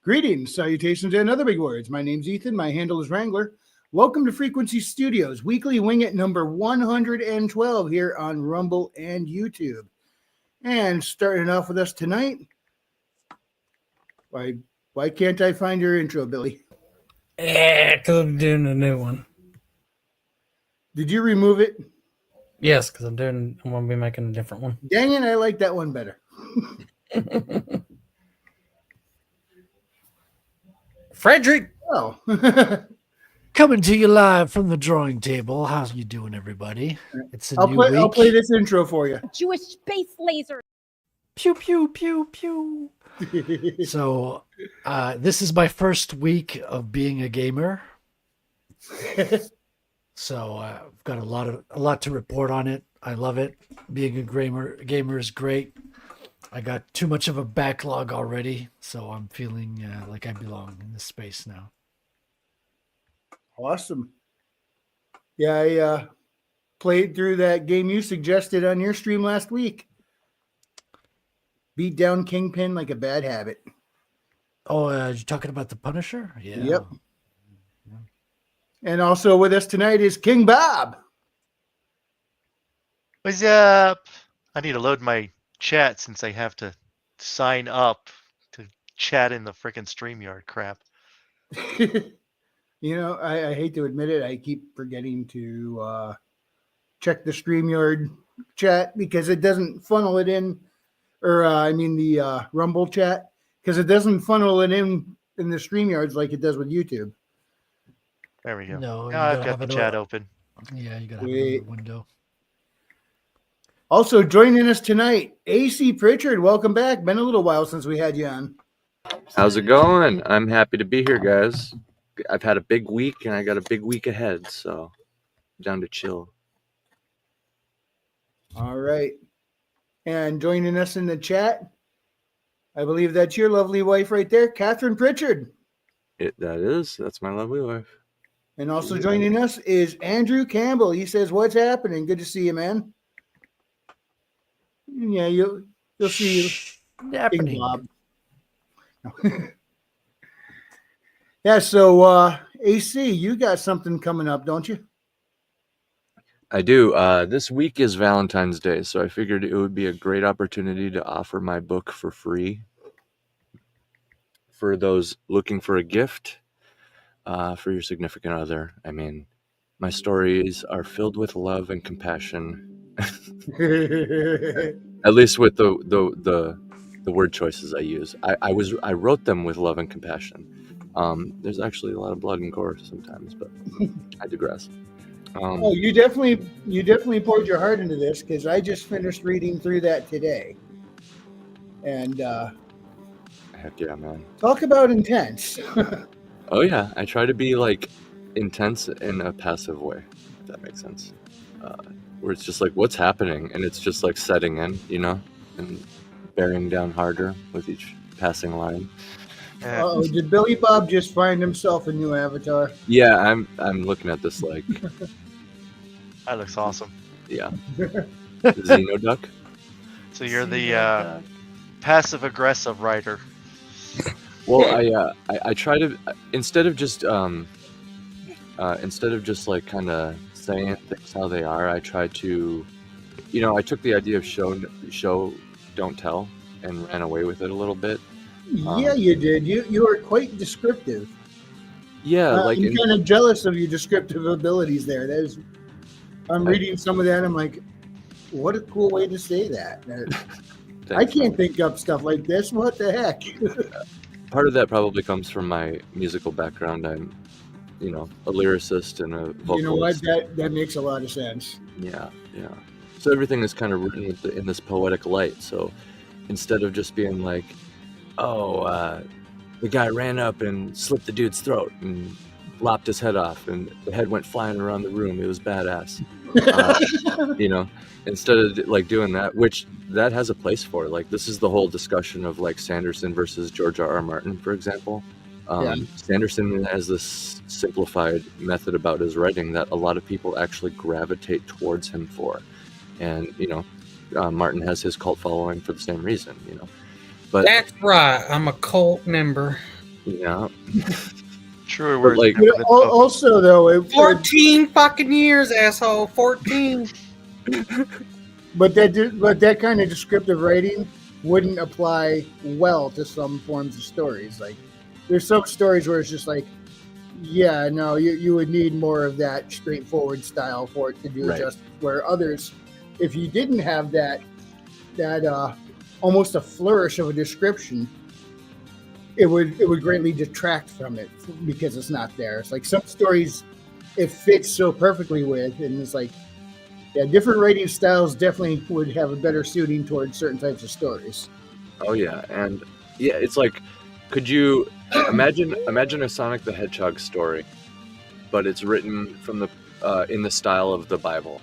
Greetings, salutations, and other big words. My name's Ethan. My handle is Wrangler. Welcome to Frequency Studios, weekly Wing It number 112 here on Rumble and YouTube. And starting off with us tonight, why can't I find your intro, Billy? Because I'm doing a new one. Did you remove it? Yes, because I'm going to be making a different one. Dang it, I like that one better. Frederick! Oh. Coming to you live from the drawing table. How's you doing, everybody? It's a new week. I'll play this intro for you. Jewish space laser. Pew, pew, pew, pew. So, this is my first week of being a gamer. So, I've got a lot to report on it. I love it. Being a gamer is great. I got too much of a backlog already, so I'm feeling like I belong in this space now. Awesome. Yeah, I played through that game you suggested on your stream last week. Beat down Kingpin like a bad habit. Oh, you're talking about the Punisher? Yeah. Yep. And also with us tonight is King Bob. What's up? I need to load my chat since I have to sign up to chat in the freaking StreamYard crap. You know, I hate to admit it. I keep forgetting to check the StreamYard chat because it doesn't funnel it in, or the Rumble chat, because it doesn't funnel it in the StreamYards like it does with YouTube. There we go. No, Now I've got the chat open. Yeah, you got to have it in the window. Also joining us tonight, AC Pritchard. Welcome back. Been a little while since we had you on. How's it going? I'm happy to be here, guys. I've had a big week, and I got a big week ahead, so down to chill. All right. And joining us in the chat, I believe that's your lovely wife right there, Catherine Pritchard. That's my lovely wife. And also joining us is Andrew Campbell. He says, "What's happening? Good to see you, man." Yeah, you'll see you. Happening. Bob. Yeah, so AC, you got something coming up, don't you? I do. This week is Valentine's Day, so I figured it would be a great opportunity to offer my book for free for those looking for a gift for your significant other. I mean, my stories are filled with love and compassion. At least with the word choices I use. I wrote them with love and compassion. There's actually a lot of blood and gore sometimes, but I digress. Oh, you definitely poured your heart into this, because I just finished reading through that today. And Heck yeah, man. talk about intense. Oh yeah, I try to be like intense in a passive way, if that makes sense. Where it's just like, what's happening? And it's just like setting in, and bearing down harder with each passing line. Oh, did Billy Bob just find himself a new avatar? Yeah, I'm looking at this like, That looks awesome. yeah. Xenoduck? So you're the passive aggressive writer. Well, I try to, instead of just like kind of saying things how they are, I try to, I took the idea of show don't tell and ran away with it a little bit. Yeah, you did. You are quite descriptive. Yeah, I'm kind of jealous of your descriptive abilities there. I'm reading some of that. I'm like, what a cool way to say that. I can't think up stuff like this. What the heck? Part of that probably comes from my musical background. I'm, a lyricist and a vocalist. You know what? That makes a lot of sense. Yeah. So everything is kind of written in this poetic light. So instead of just being like, the guy ran up and slit the dude's throat and lopped his head off, and the head went flying around the room. It was badass. Instead of like doing that, which that has a place for. Like, this is the whole discussion of like Sanderson versus George R.R. Martin, for example. Sanderson has this simplified method about his writing that a lot of people actually gravitate towards him for, and Martin has his cult following for the same reason. But That's right. I'm a cult member. Yeah. Truer But, words. like- never been spoken. Also, though, 14 fucking years, asshole. 14. but that kind of descriptive writing wouldn't apply well to some forms of stories. Like, there's some stories where it's just like, yeah, no, you would need more of that straightforward style for it to do Right. justice. Where others, if you didn't have that almost a flourish of a description, it would greatly detract from it because it's not there. It's like some stories it fits so perfectly with, and it's like, yeah, different writing styles definitely would have a better suiting towards certain types of stories. Oh yeah, and yeah, it's like, could you imagine a Sonic the Hedgehog story, but it's written from the in the style of the Bible,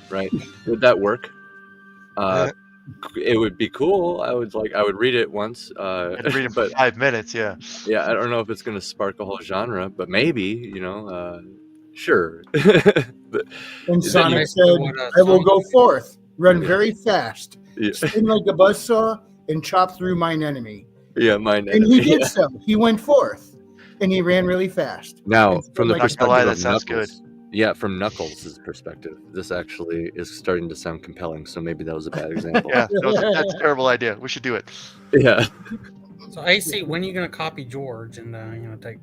right? Would that work? It would be cool. I would read it once. Had to read it for but 5 minutes. Yeah. yeah, I don't know if it's going to spark a whole genre, but maybe, sure. But- And Is that Sonic you- said, What, "I will Sonic- go forth, run Yeah. very fast, yeah, spin like a buzzsaw, and chop through mine enemy." yeah, mine. And he enemy, did yeah. so. He went forth, and he ran really fast. Now, from the Not gonna perspective lie, of that sounds Knuckles, yeah, from Knuckles' perspective, this actually is starting to sound compelling. So maybe that was a bad example. Yeah. That's a terrible idea. We should do it. Yeah. So AC, when are you gonna copy George and take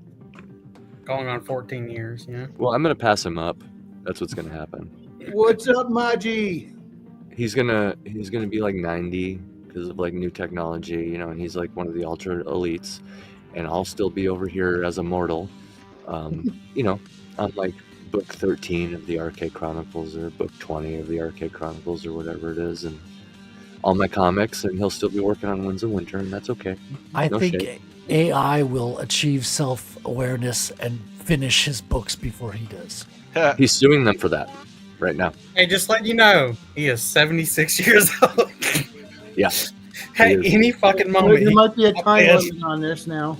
going on 14 years? Yeah. Well, I'm gonna pass him up. That's what's gonna happen. What's up, Maji? He's gonna be like 90 because of like new technology, and he's like one of the ultra elites, and I'll still be over here as a mortal, on like book 13 of the Arcade Chronicles or book 20 of the Arcade Chronicles or whatever it is, and all my comics, and he'll still be working on Winds of Winter, and that's okay. I No think shade. AI will achieve self-awareness and finish his books before he does. He's suing them for that right now. Hey, just letting you know, he is 76 years old. Yeah. Hey, He is. any fucking There moment. might be a time Yes. limit on this now.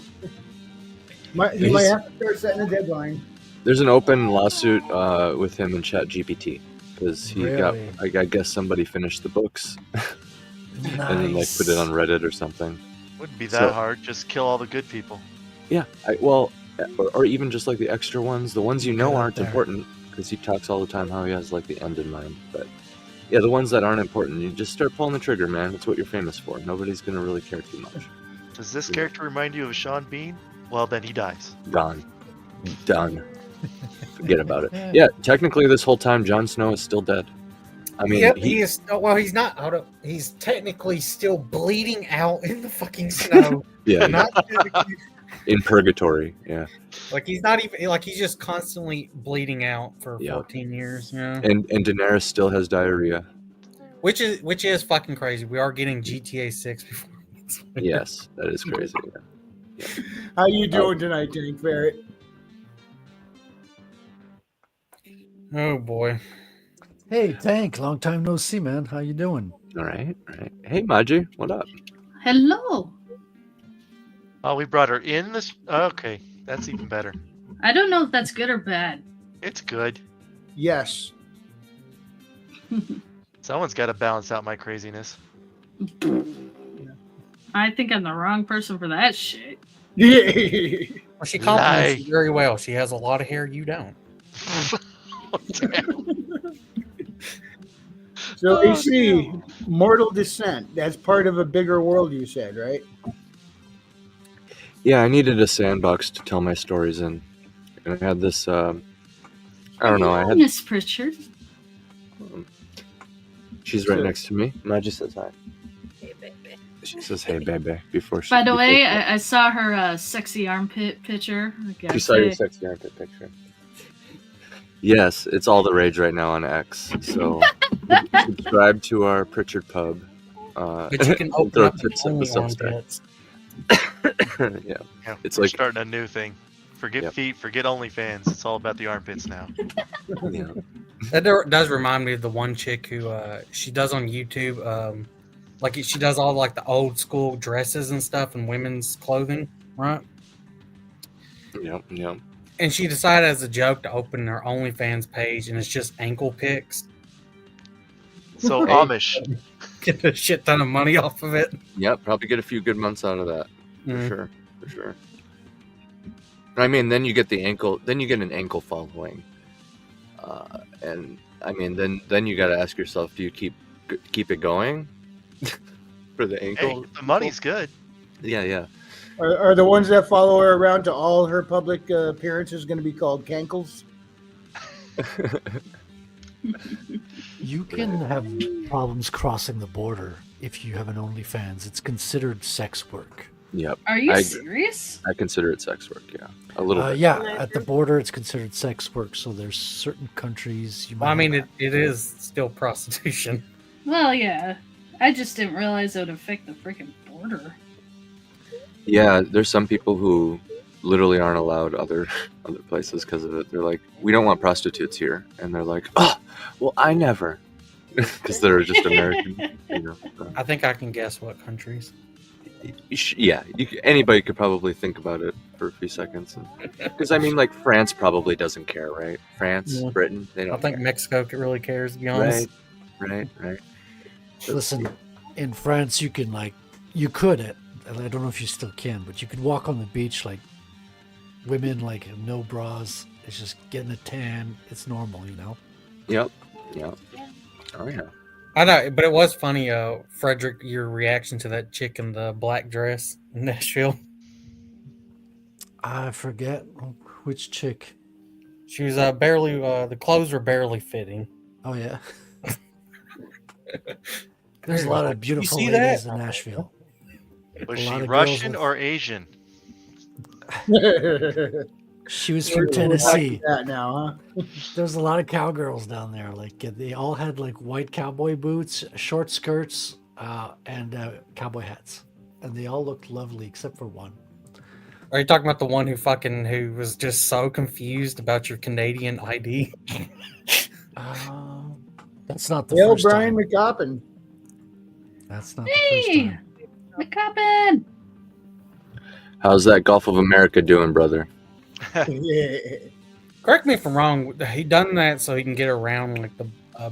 You might have to start setting a deadline. There's an open lawsuit with him and ChatGPT because he got, Really? I guess somebody finished the books and then like put it on Reddit or something. Wouldn't be that So- hard. Just kill all the good people. Yeah, or even just like the extra ones, the ones Get out aren't there. important, because he talks all the time how he has like the end in mind. But yeah, the ones that aren't important, you just start pulling the trigger, man. That's what you're famous for. Nobody's gonna really care too much. Does this Yeah. character remind you of Sean Bean? Well, then he dies. Gone, done. Forget about it. Yeah, technically, this whole time, Jon Snow is still dead. I mean, Yep, he is. Well, he's not out of. He's technically still bleeding out in the fucking snow. yeah, Not in purgatory. Yeah, like he's not even like he's just constantly bleeding out for Yeah. 14 years. Yeah, and Daenerys still has diarrhea. which is fucking crazy. We are getting GTA 6 before. Yes, that is crazy. Yeah. How you doing tonight, Tank Ferret? Oh boy. Hey, Tank, long time no see, man. How you doing? All right, all right. Hey, Maji, what up? Hello. Oh, we brought her in this. Okay, that's even better. I don't know if that's good or bad. It's good. Yes. Someone's got to balance out my craziness. I think I'm the wrong person for that shit. Well, she compliments Lie. you very well. She has a lot of hair. You don't. So Oh, AC, Mortal Descent. That's part of a bigger world, you said, right? Yeah, I needed a sandbox to tell my stories in, and I had this. I don't know. I had. Miss Pritchard. She's right So- next to me. Maji says hi. She says, "Hey, baby," before she. By the before way, she- I saw her sexy armpit picture. I you gotta saw your say. sexy armpit picture. Yes, it's all the rage right now on X. So subscribe to our Pritchard Pub. But you can open throw up tips the at only the Substack. armpits. Yeah, Yeah, It's we're like- starting a new thing. Forget Yep. feet, forget OnlyFans. It's all about the armpits now. yeah. That does remind me of the one chick who she does on YouTube. Like she does all like the old school dresses and stuff and women's clothing, right? Yep. Yep. And she decided as a joke to open her OnlyFans page, and it's just ankle pics. So Hey. Amish. Get a shit ton of money off of it. Yep. Probably get a few good months out of that. For Mm. sure. For sure. I mean, then you get the ankle. Then you get an ankle following, and I mean, then you got to ask yourself: do you keep it going for the Hey, ankle? the money's good. Yeah. Are the ones that follow her around to all her public appearances going to be called cankles? You can have problems crossing the border if you have an OnlyFans. It's considered sex work. Yep. Are you I- serious? I consider it sex work. Yeah, a little bit. Yeah, at the border, it's considered sex work. So there's certain countries you might. Well, I mean, have- it is still prostitution. Well, yeah. I just didn't realize it would affect the freaking border. Yeah, there's some people who literally aren't allowed other places because of it. They're like, we don't want prostitutes here, and they're like, oh, well, I never, because they're just American, you know. So, I think I can guess what countries. yeah, anybody could probably think about it for a few seconds, because I mean, like France probably doesn't care, right? France, Yeah. Britain, they I don't. think care. Mexico really cares, to be honest. Right. Listen, in France, you can you could. I don't know if you still can, but you could walk on the beach like women, like no bras. It's just getting a tan. It's normal, you know. Yep. Oh yeah. I know, but it was funny, Frederick, your reaction to that chick in the black dress in Nashville. I forget which chick. She was barely, the clothes were barely fitting. Oh yeah. There's a lot of beautiful see ladies that? in Nashville. Was A she lot of girls Russian with- or Asian? She was from We're back Tennessee. to that now, huh? There's a lot of cowgirls down there. Like they all had like white cowboy boots, short skirts, and cowboy hats, and they all looked lovely except for one. Are you talking about the one who was just so confused about your Canadian ID? That's not the Hail first Brian time. McCoppin. That's not the first Hey! time. McCubbin! How's that Gulf of America doing, brother? Yeah. Correct me if I'm wrong. He done that so he can get around like the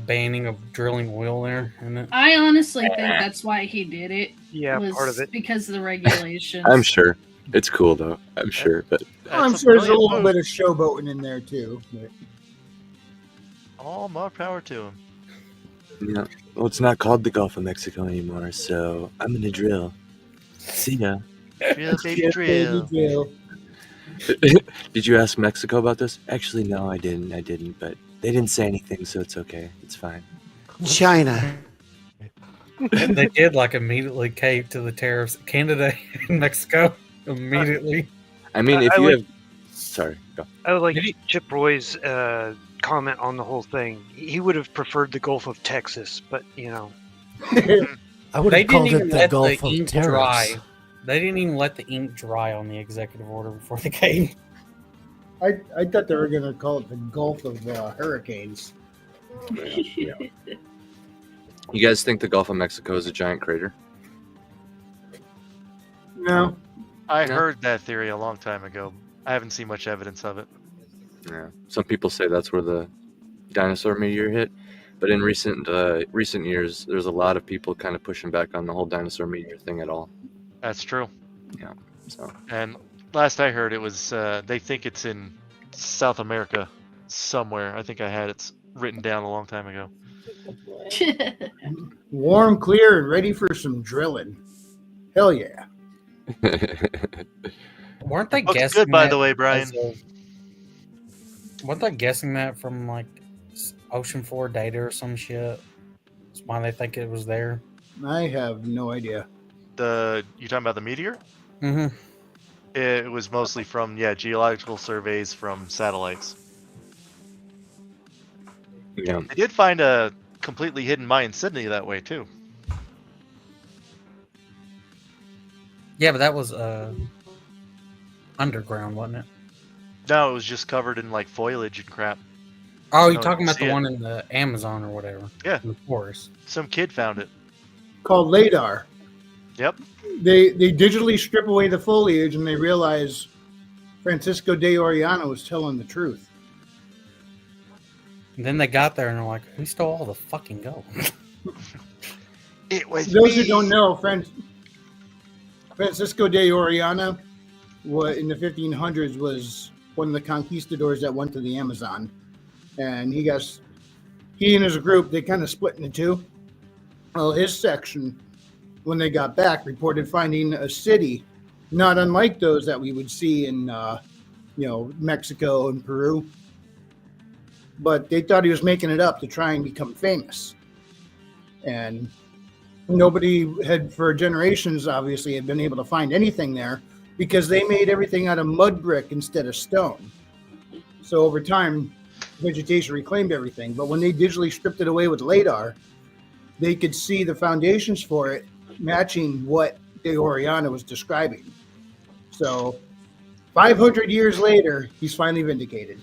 banning of drilling oil there, isn't it? I honestly think that's why he did it. Yeah, was part of it. because of the regulations. I'm sure it's cool though. I'm sure, but I'm That's sure there's a brilliant little move. bit of showboating in there too. But All more power to him. yeah. Well, it's not called the Gulf of Mexico anymore, so I'm gonna drill. See ya. Drill, baby, Yes, drill. baby, drill. Did you ask Mexico about this? Actually, no, I didn't. But they didn't say anything, so it's okay. It's fine. China. They did like immediately cave to the tariffs. Canada and Mexico immediately. I mean, if I you would- have, sorry, go. I would like Maybe- Chip Roy's comment on the whole thing. He would have preferred the Gulf of Texas, but you know, I would They have called didn't even it the let Gulf the of ink Terrorists. dry. They didn't even let the ink dry on the executive order before they came. I thought they were going to call it the Gulf of Hurricanes. Yeah. You guys think the Gulf of Mexico is a giant crater? No. I Yeah. heard that theory a long time ago. I haven't seen much evidence of it. Yeah. Some people say that's where the dinosaur meteor hit, but in recent years, there's a lot of people kind of pushing back on the whole dinosaur meteor thing at all. That's true. So And last I heard, it was they think it's in South America somewhere. I think I had it written down a long time ago. Warm, clear, and ready for some drilling. Hell yeah. Weren't they Looks guessing good, by that the way, Brian. as weren't they guessing that from like Ocean 4 data or some shit? That's why they think it was there. I have no idea. You talking about the meteor? Mm-hmm. It was mostly from geological surveys from satellites. yeah. They did find a completely hidden mine in Sydney that way too. Yeah, but that was underground, wasn't it? No, it was just covered in like foliage and crap. Oh, you're No, talking you about see the it. one in the Amazon or whatever. Yeah. In the forest. Some kid found it. Called LADAR. Yep. They digitally strip away the foliage and they realize Francisco de Orellana was telling the truth. And then they got there and they're like, who stole all the fucking gold? It was Those who me. don't know, Francisco de Orellana what in the 1500s was one of the conquistadors that went to the Amazon, and he and his group, they kind of split into two. Well, his section, when they got back, reported finding a city not unlike those that we would see in Mexico and Peru, but they thought he was making it up to try and become famous. And nobody had, for generations, obviously, had been able to find anything there because they made everything out of mud brick instead of stone. So over time, vegetation reclaimed everything. But when they digitally stripped it away with LiDAR, they could see the foundations for it matching what De Oriana was describing. So 500 years later, he's finally vindicated.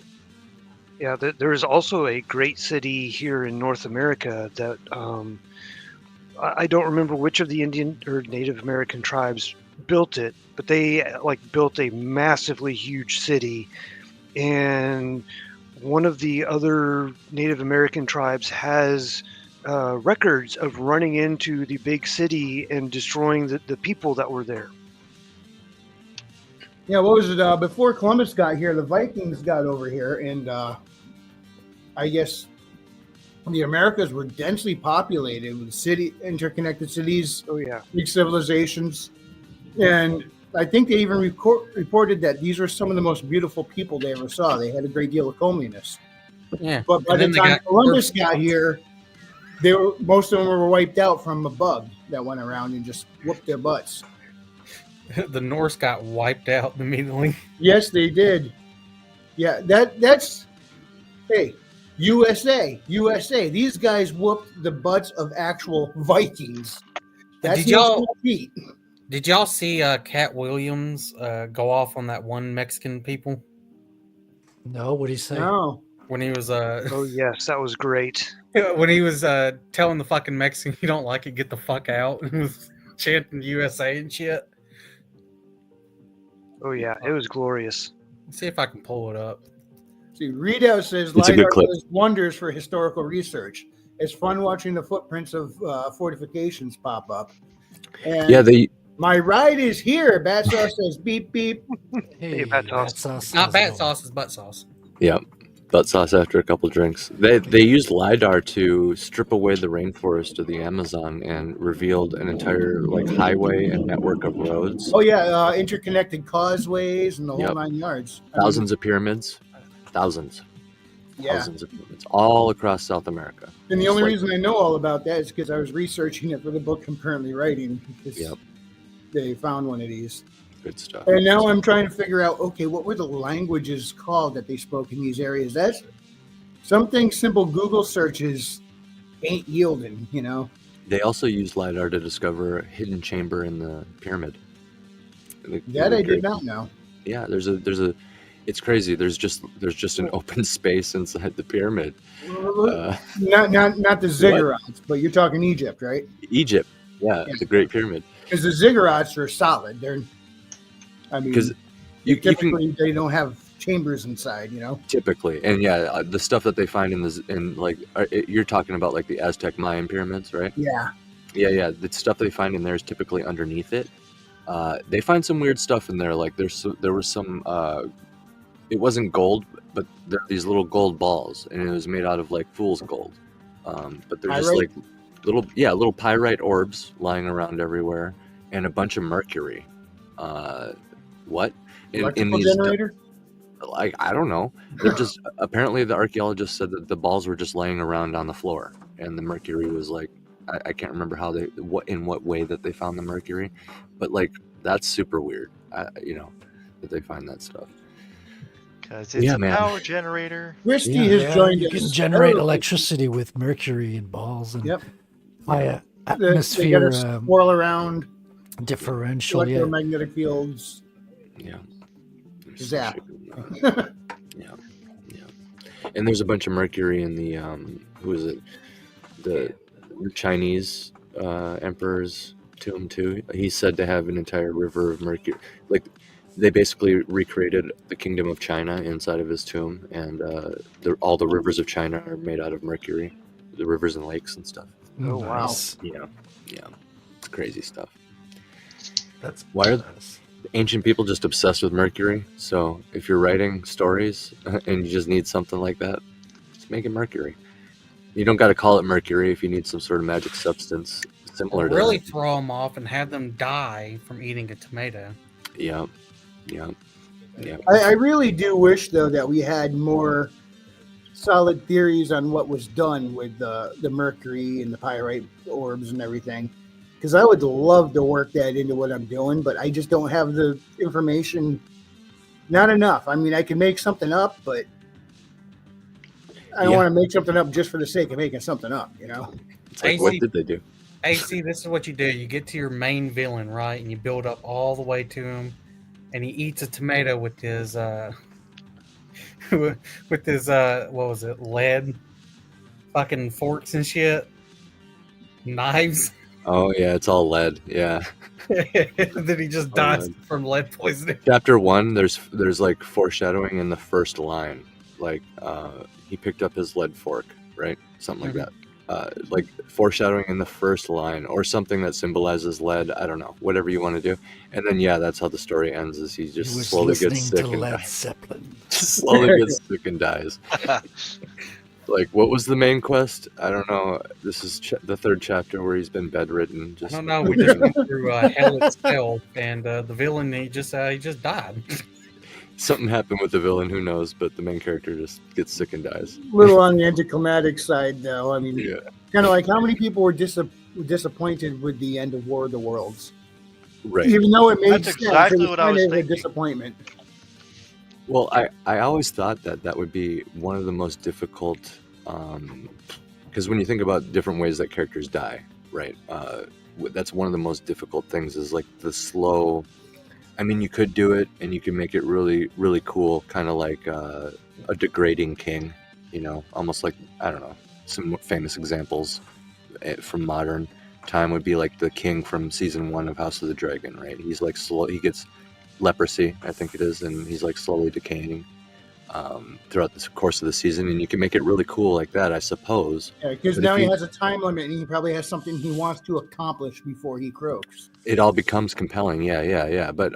Yeah, there is also a great city here in North America that I don't remember which of the Indian or Native American tribes built it, but they built a massively huge city, and one of the other Native American tribes has records of running into the big city and destroying the people that were there. Yeah, what was it? Before Columbus got here, the Vikings got over here, and I guess the Americas were densely populated with interconnected cities, Oh yeah. big civilizations, and I think they even reported that these were some of the most beautiful people they ever saw. They had a great deal of comeliness. Yeah. But by And the then they time got Columbus Earth got here, most of them were wiped out from a bug that went around and just whooped their butts. The Norse got wiped out immediately. Yes, they did. Yeah, that's hey, USA. These guys whooped the butts of actual Vikings. That's Did y'all- no small feat. Did y'all see Cat Williams go off on that one Mexican people No, what do you say? No. when he was Oh yes, that was great. when he was telling the fucking Mexican, "You don't like it, get the fuck out," and was chanting USA and shit. Oh yeah, it was glorious. Let's see if I can pull it up. See, Readout says It's a good LiDAR clip. does wonders for historical research. It's fun watching the footprints of fortifications pop up. And Yeah, they my ride is here. Bat Sauce says beep beep. Hey, Bat Sauce. Not how's it bat going? sauce, is butt sauce. butt sauce after a couple drinks. They used LiDAR to strip away the rainforest of the Amazon and revealed an entire highway and network of roads, Oh yeah, interconnected causeways and the whole Yep. 9 yards. I mean, thousands of pyramids, thousands yeah. of pyramids all across South America. And the only It's reason I know all about that is because I was researching it for the book I'm currently writing. Because Yep. they found one of these. good stuff. And now I'm trying to figure out, okay, what were the languages called that they spoke in these areas? That's something simple Google searches ain't yielding, you know? They also used LiDAR to discover a hidden chamber in the pyramid. That I did not know. Yeah, there's a it's crazy. There's just an open space inside the pyramid. Not the ziggurats, but you're talking Egypt, right? Egypt, yeah, Yeah. the Great Pyramid. Because the ziggurats are solid. Because you can typically they don't have chambers inside, you know? typically, and yeah, the stuff that they find you're talking about the Aztec Mayan pyramids, right? Yeah. Yeah. The stuff they find in there is typically underneath it. They find some weird stuff in there. There was some. It wasn't gold, but there are these little gold balls, and it was made out of fool's gold. But they're just Pyrite? little pyrite orbs lying around everywhere, and a bunch of mercury. What? Electrical generator? I don't know. They're just apparently the archaeologists said that the balls were just laying around on the floor, and the mercury was I can't remember in what way that they found the mercury, but that's super weird. That they find that stuff. Because it's Yeah, a man. power generator. Christy Yeah. has joined you us. can generate Oh, electricity with mercury and balls and Yep. high They atmosphere gotta swirl around differential. Yeah. electromagnetic fields. Yeah. Zap. Yeah. And there's a bunch of mercury in the who is it? The Chinese emperor's tomb too. He's said to have an entire river of mercury. They basically recreated the kingdom of China inside of his tomb, and all the rivers of China are made out of mercury. The rivers and lakes and stuff. Oh, wow. Nice. Yeah. It's crazy stuff. That's Why are badass. Ancient people just obsessed with mercury. So if you're writing stories and you just need something like that, just make it mercury. You don't got to call it mercury if you need some sort of magic substance similar to really that. throw them off and have them die from eating a tomato. Yeah, yeah. I really do wish, though, that we had more solid theories on what was done with the mercury and the pyrite orbs and everything. Because I would love to work that into what I'm doing, but I just don't have the information. Not enough. I mean, I can make something up, but I don't Yeah. want to make something up just for the sake of making something up, you know? It's like, AC what did they do? AC, this is what you do. You get to your main villain, right? And you build up all the way to him, and he eats a tomato with his what was it, lead fucking forks and shit, knives. Oh yeah, it's all lead. Yeah. Then he just dies lead. from lead poisoning. Chapter 1, there's like foreshadowing in the first line. Like he picked up his lead fork, right? Something like that. Like foreshadowing in the first line, or something that symbolizes lead. I don't know, whatever you want to do. And then yeah, that's how the story ends. Is he He just was slowly listening gets sick to and Led dies. Zeppelin. Slowly gets sick and dies. Like, what was the main quest? I don't know. This is the third chapter where he's been bedridden. I Just don't know. We just went through hell itself, and the villain he just died. something happened with the villain. Who knows? But the main character just gets sick and dies. A little on the anticlimactic side, though. I mean, Yeah. kind of like how many people were disappointed with the end of War of the Worlds? Right. Even though it made That's sense, exactly it was what I kind was of a thinking. disappointment. Well, I always thought that would be one of the most difficult, because when you think about different ways that characters die, right? That's one of the most difficult things is like the slow. I mean, you could do it and you can make it really, really cool, kind of like a degrading king, almost like, I don't know, some famous examples from modern time would be like the king from season 1 of House of the Dragon, right? He's like slow, he gets leprosy, I think it is, and he's like slowly decaying throughout the course of the season, and you can make it really cool like that, I suppose. Yeah, because But now if he you- has a time limit and he probably has something he wants to accomplish before he croaks. It all becomes compelling, yeah. But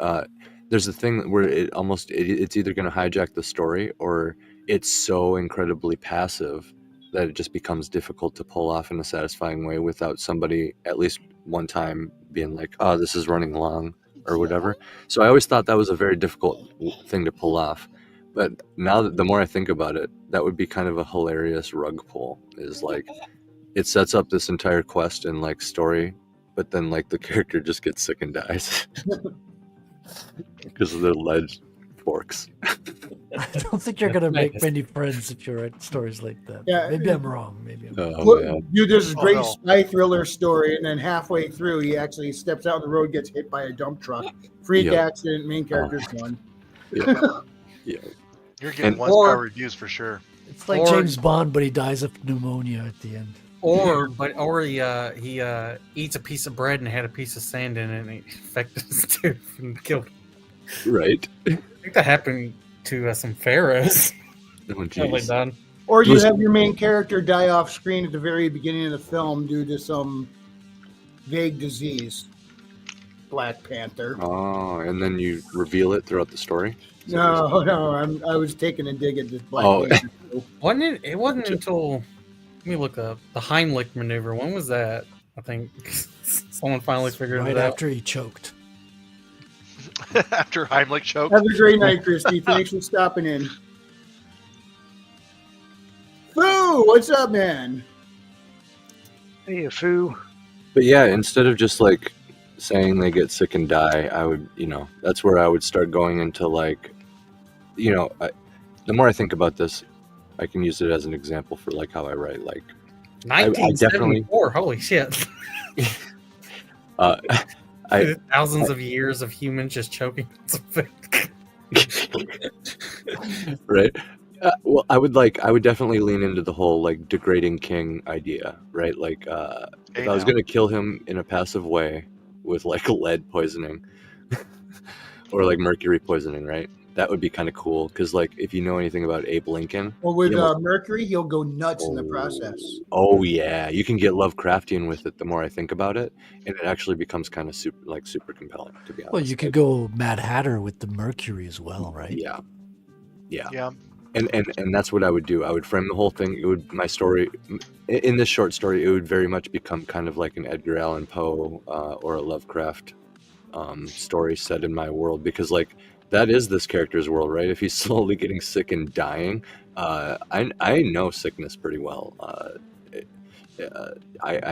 there's a thing where it's either going to hijack the story, or it's so incredibly passive that it just becomes difficult to pull off in a satisfying way without somebody at least one time being like, oh, this is running long or whatever. So I always thought that was a very difficult thing to pull off. But now that the more I think about it, that would be kind of a hilarious rug pull. Is like, it sets up this entire quest and like story, but then like the character just gets sick and dies because of their lead forks. I don't think you're gonna make Nice. many friends if you write stories like that. Yeah, Maybe I'm wrong. Maybe I'm wrong. Oh, Look, man. dude, there's a Oh, great no. spy thriller story, and then halfway through, he actually steps out on the road, gets hit by a dump truck. Freak Yeah. accident, main character's gone. Yeah. You're getting And- 1-star reviews for sure. It's like Or- James Bond, but he dies of pneumonia at the end. Or he eats a piece of bread and had a piece of sand in it, and it infected his tooth and killed him. Right. I think that happened to some pharaohs. Oh, Totally jeez. done. Or you Listen- have your main character die off screen at the very beginning of the film due to some vague disease. Black Panther. Oh, and then you reveal it throughout the story? No, I was taking a dig at this Black Oh. Panther. Wasn't it? It wasn't until let me look up the Heimlich maneuver. When was that? I think someone finally figured Right it out. after he choked. After Heimlich choke. Have a great night, Christy. Thanks for stopping in. Foo, what's up, man? Hey, a foo. But yeah, instead of just like saying they get sick and die, I would, that's where I would start going into like, the more I think about this, I can use it as an example for like how I write. Like, I definitely- 1974. Holy shit! uh, I Thousands of years of humans just choking on some food. right. Well, I would definitely lean into the whole like degrading king idea, right? Like, if I was going to kill him in a passive way with like lead poisoning or like mercury poisoning, right? That would be kind of cool because, like, if you know anything about Abe Lincoln, Well, with he almost- Mercury, he'll go nuts in the process. Oh yeah, you can get Lovecraftian with it. The more I think about it, and it actually becomes kind of super compelling, to be honest. Well, you could go Mad Hatter with the Mercury as well, right? Yeah, yeah, Yeah. and that's what I would do. I would frame the whole thing. It would my story in this short story. It would very much become kind of like an Edgar Allan Poe or a Lovecraft story set in my world, because like that is this character's world, right? If he's slowly getting sick and dying, I know sickness pretty well. I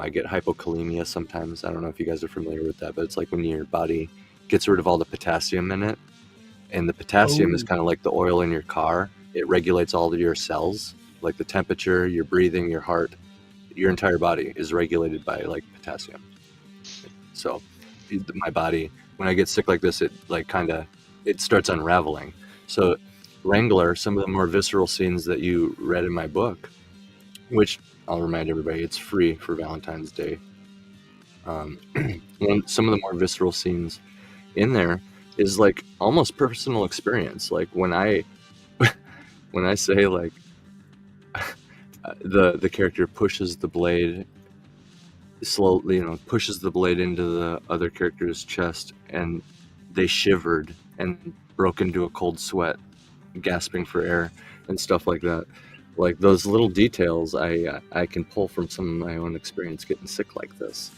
get hypokalemia sometimes. I don't know if you guys are familiar with that, but it's like when your body gets rid of all the potassium in it, and the potassium is kind of like the oil in your car. It regulates all of your cells, like the temperature, your breathing, your heart. Your entire body is regulated by like potassium. So my body, when I get sick like this, it starts unraveling. So Wrangler, some of the more visceral scenes that you read in my book, which I'll remind everybody, it's free for Valentine's Day. Some of the more visceral scenes in there is like almost personal experience. Like when I say like the character pushes the blade slowly, pushes the blade into the other character's chest, and they shivered and broke into a cold sweat, gasping for air and stuff like that. Like those little details I can pull from some of my own experience getting sick like this.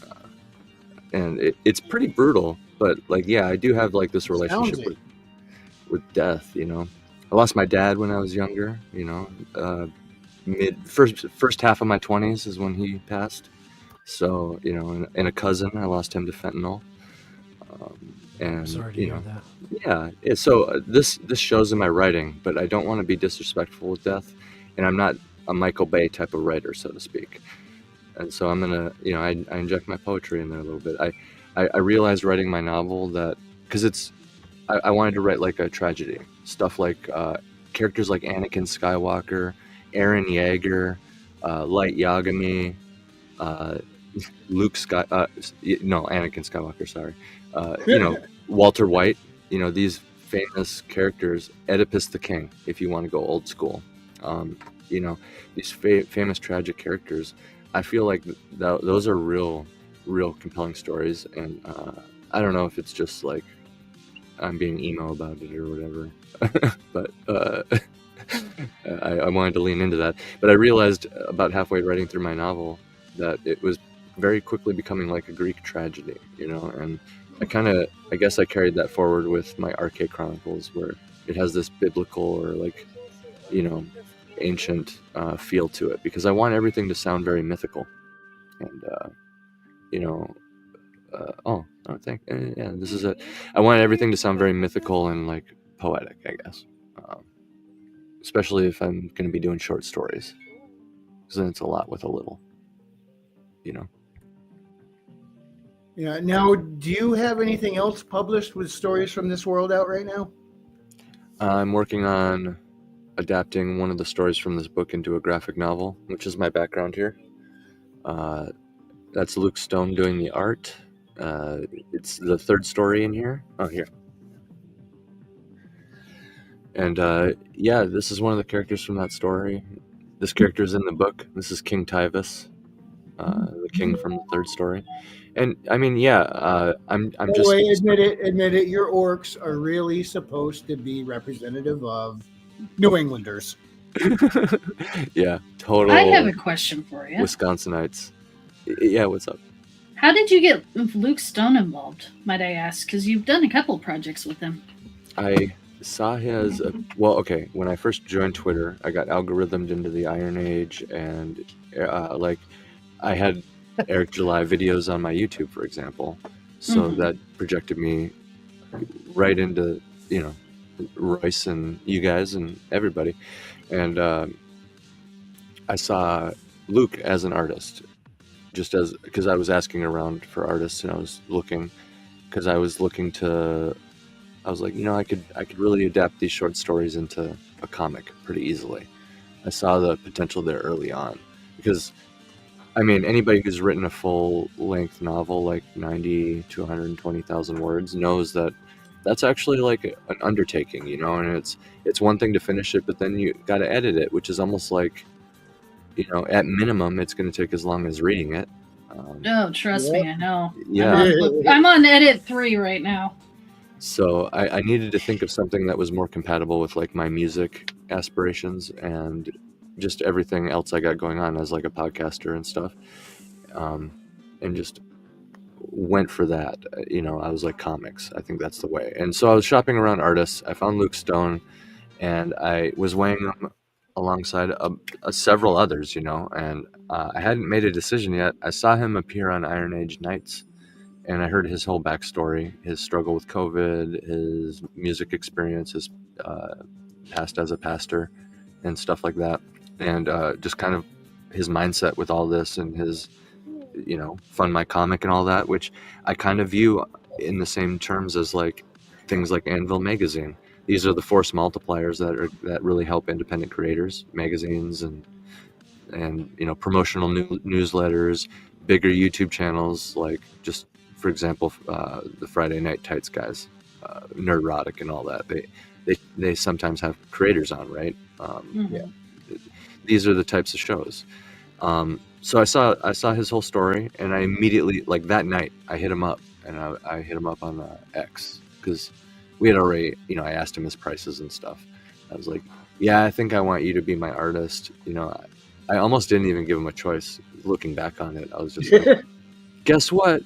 And it's pretty brutal, but like, yeah, I do have like this relationship with death, I lost my dad when I was younger, first half of my 20s is when he passed. So, and a cousin, I lost him to fentanyl. And Sorry to hear that. Yeah. So this shows in my writing, but I don't want to be disrespectful with death, and I'm not a Michael Bay type of writer, so to speak. And so I'm gonna, I inject my poetry in there a little bit. I realized writing my novel that because I wanted to write like a tragedy, stuff like characters like Anakin Skywalker, Eren Yeager, Light Yagami, Anakin Skywalker, sorry. Walter White, these famous characters, Oedipus the King, if you want to go old school. These famous tragic characters, I feel like those are real compelling stories, and I don't know if it's just like I'm being emo about it or whatever, but I wanted to lean into that. But I realized about halfway writing through my novel that it was very quickly becoming like a Greek tragedy, and I guess I carried that forward with my Arche Chronicles, where it has this biblical or like, ancient feel to it, because I want everything to sound very mythical. And, this is it. I want everything to sound very mythical and like poetic, I guess. Especially if I'm going to be doing short stories, because then it's a lot with a little, Yeah. Now, do you have anything else published with stories from this world out right now? I'm working on adapting one of the stories from this book into a graphic novel, which is my background here. That's Luke Stone doing the art. It's the third story in here. Oh, here. And this is one of the characters from that story. This character is in the book. This is King Tyvus, the king from the third story. And I mean, I'm just. Wait, admit it. Your orcs are really supposed to be representative of New Englanders. Yeah, total. I have a question for you. Wisconsinites. Yeah, what's up? How did you get Luke Stone involved, might I ask? Because you've done a couple projects with him. I saw his. When I first joined Twitter, I got algorithmed into the Iron Age, and I had Eric July videos on my YouTube, for example. So that projected me right into, Royce and you guys and everybody. And I saw Luke as an artist, because I was asking around for artists, and I was looking to, I was like, I could really adapt these short stories into a comic pretty easily. I saw the potential there early on, because I mean, anybody who's written a full-length novel, like 90 to 120,000 words, knows that that's actually like an undertaking, you know. And it's one thing to finish it, but then you got to edit it, which is almost like, you know, at minimum it's going to take as long as reading it. Oh, trust me, I know. Yeah. I'm on edit 3 right now. So I needed to think of something that was more compatible with like my music aspirations and just everything else I got going on as like a podcaster and stuff. And just went for that. You know, I was like, comics, I think that's the way. And so I was shopping around artists. I found Luke Stone, and I was weighing them alongside several others, you know, and I hadn't made a decision yet. I saw him appear on Iron Age Nights, and I heard his whole backstory, his struggle with COVID, his music experience, his past as a pastor and stuff like that. And just kind of his mindset with all this and his, you know, fund my comic and all that, which I kind of view in the same terms as like things like Anvil Magazine. These are the force multipliers that really help independent creators, magazines and you know, promotional newsletters, bigger YouTube channels, like just for example, the Friday Night Tights guys, Nerdrotic and all that. They sometimes have creators on, right? Yeah. These are the types of shows. So I saw his whole story, and I immediately, like that night, I hit him up, and I hit him up on X, because we had already, you know, I asked him his prices and stuff. I was like, yeah, I think I want you to be my artist. You know, I almost didn't even give him a choice. Looking back on it, I was just like, guess what?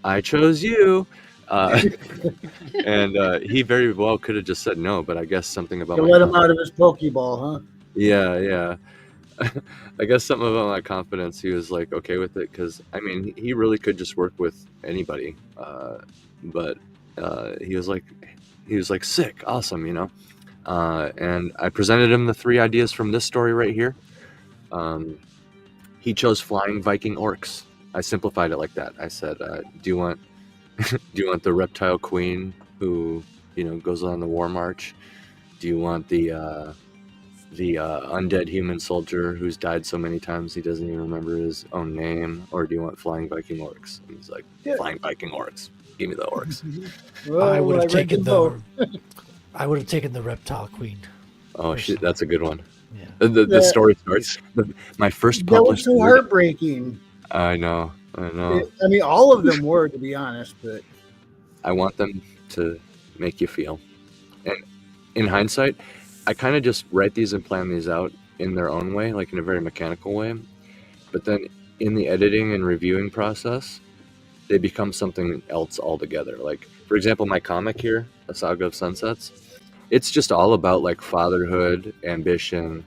I chose you. And he very well could have just said no, but I guess something about You let him out of his Pokeball, huh? Yeah. I guess something about my confidence, he was like okay with it, because I mean, he really could just work with anybody, but he was like sick, awesome, you know. And I presented him the 3 ideas from this story right here. He chose flying Viking orcs. I simplified it like that. I said, do you want the reptile queen who, you know, goes on the war march? Do you want the undead human soldier who's died so many times he doesn't even remember his own name? Or do you want flying Viking orcs? And he's like, flying Viking orcs. Give me the orcs. Well, I would have read taken them both. I would have taken the reptile queen. Oh shit, that's a good one. Yeah. The story starts. My first That was published. so heartbreaking. I know. I mean, all of them were, to be honest, but I want them to make you feel. And in hindsight, I kind of just write these and plan these out in their own way, like in a very mechanical way. But then in the editing and reviewing process, they become something else altogether. Like, for example, my comic here, A Saga of Sunsets, it's just all about like fatherhood, ambition,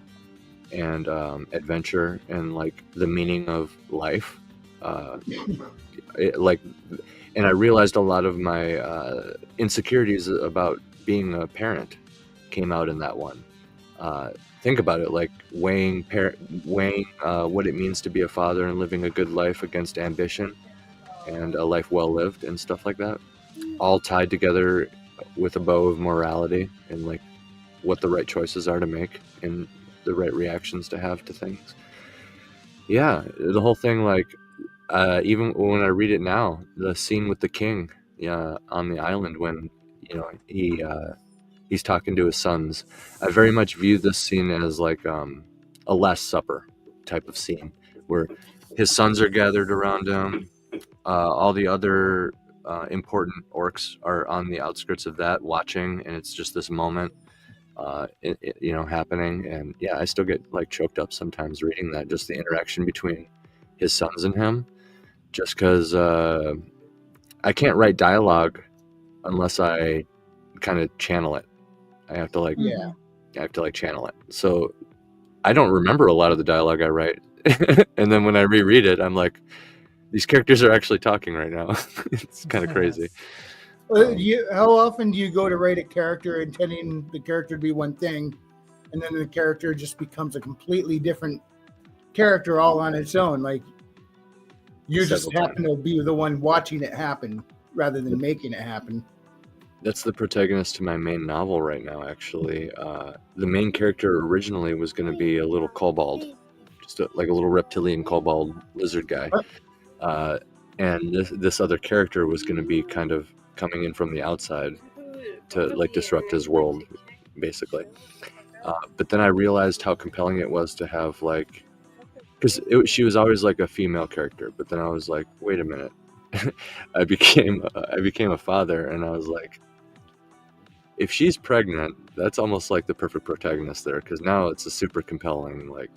and adventure, and like the meaning of life. And I realized a lot of my insecurities about being a parent came out in that one. Think about it, like weighing what it means to be a father and living a good life against ambition and a life well lived and stuff like that, all tied together with a bow of morality and like what the right choices are to make and the right reactions to have to things. Yeah, the whole thing, like even when I read it now, the scene with the king on the island when, you know, he's talking to his sons, I very much view this scene as like a Last Supper type of scene where his sons are gathered around him. All the other important orcs are on the outskirts of that watching, and it's just this moment you know, happening. And yeah, I still get like choked up sometimes reading that, just the interaction between his sons and him, just because I can't write dialogue unless I kind of channel it. I have to like channel it. So I don't remember a lot of the dialogue I write. And then when I reread it, I'm like, these characters are actually talking right now. It's kind of crazy. How often do you go to write a character intending the character to be one thing, and then the character just becomes a completely different character all on its own? Like, you just happen to be the one watching it happen rather than making it happen. That's the protagonist to my main novel right now, actually. The main character originally was going to be a little kobold, just like a little reptilian kobold lizard guy. And this other character was going to be kind of coming in from the outside. to like disrupt his world, basically. But then I realized how compelling it was to have like, because she was always like a female character. But then I was like, wait a minute, I became a father, and I was like, if she's pregnant, that's almost like the perfect protagonist there, because now it's a super compelling like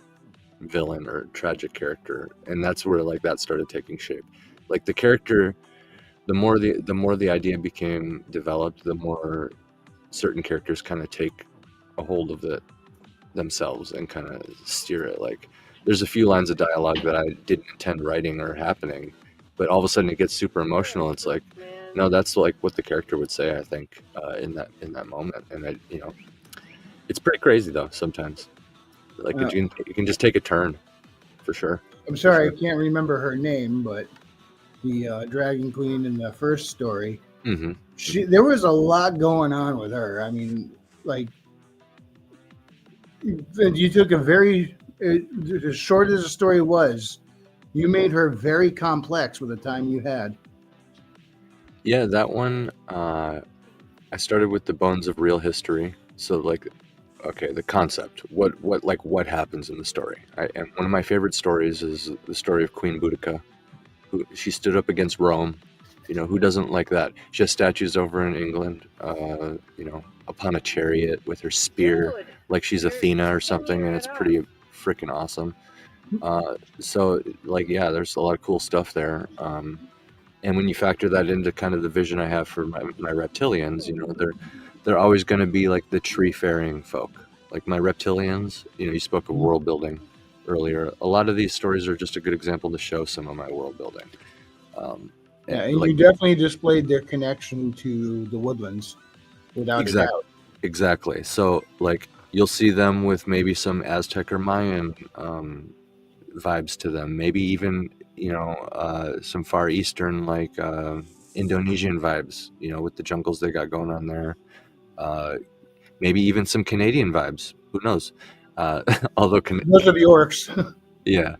villain or tragic character, and that's where like that started taking shape. Like the character, the more the idea became developed, the more certain characters kind of take a hold of it themselves and kind of steer it. Like there's a few lines of dialogue that I didn't intend writing or happening, but all of a sudden it gets super emotional. It's like, no, that's like what the character would say, I think, in that moment. And I, it's pretty crazy though sometimes. Like you can just take a turn, for sure. I'm sorry, I can't remember her name, but the Dragon Queen in the first story, there was a lot going on with her. I mean, like, you took a very, as short as the story was, you made her very complex with the time you had. Yeah, that one, I started with the bones of real history. So like, okay, the concept, what happens in the story. And one of my favorite stories is the story of Queen Boudica. She stood up against Rome. Who doesn't like that? She has statues over in England, upon a chariot with her spear, like she's Athena or something, and it's pretty freaking awesome. So like, yeah, there's a lot of cool stuff there. And when you factor that into kind of the vision I have for my reptilians, they're always going to be like the tree-faring folk. Like my reptilians, you spoke of world building earlier. A lot of these stories are just a good example to show some of my world building. And you definitely displayed their connection to the woodlands, without a doubt. Exactly. So like you'll see them with maybe some Aztec or Mayan vibes to them. Maybe even some Far Eastern like Indonesian vibes. With the jungles they got going on there. Maybe even some Canadian vibes. Who knows? Although those are the orcs. Yeah.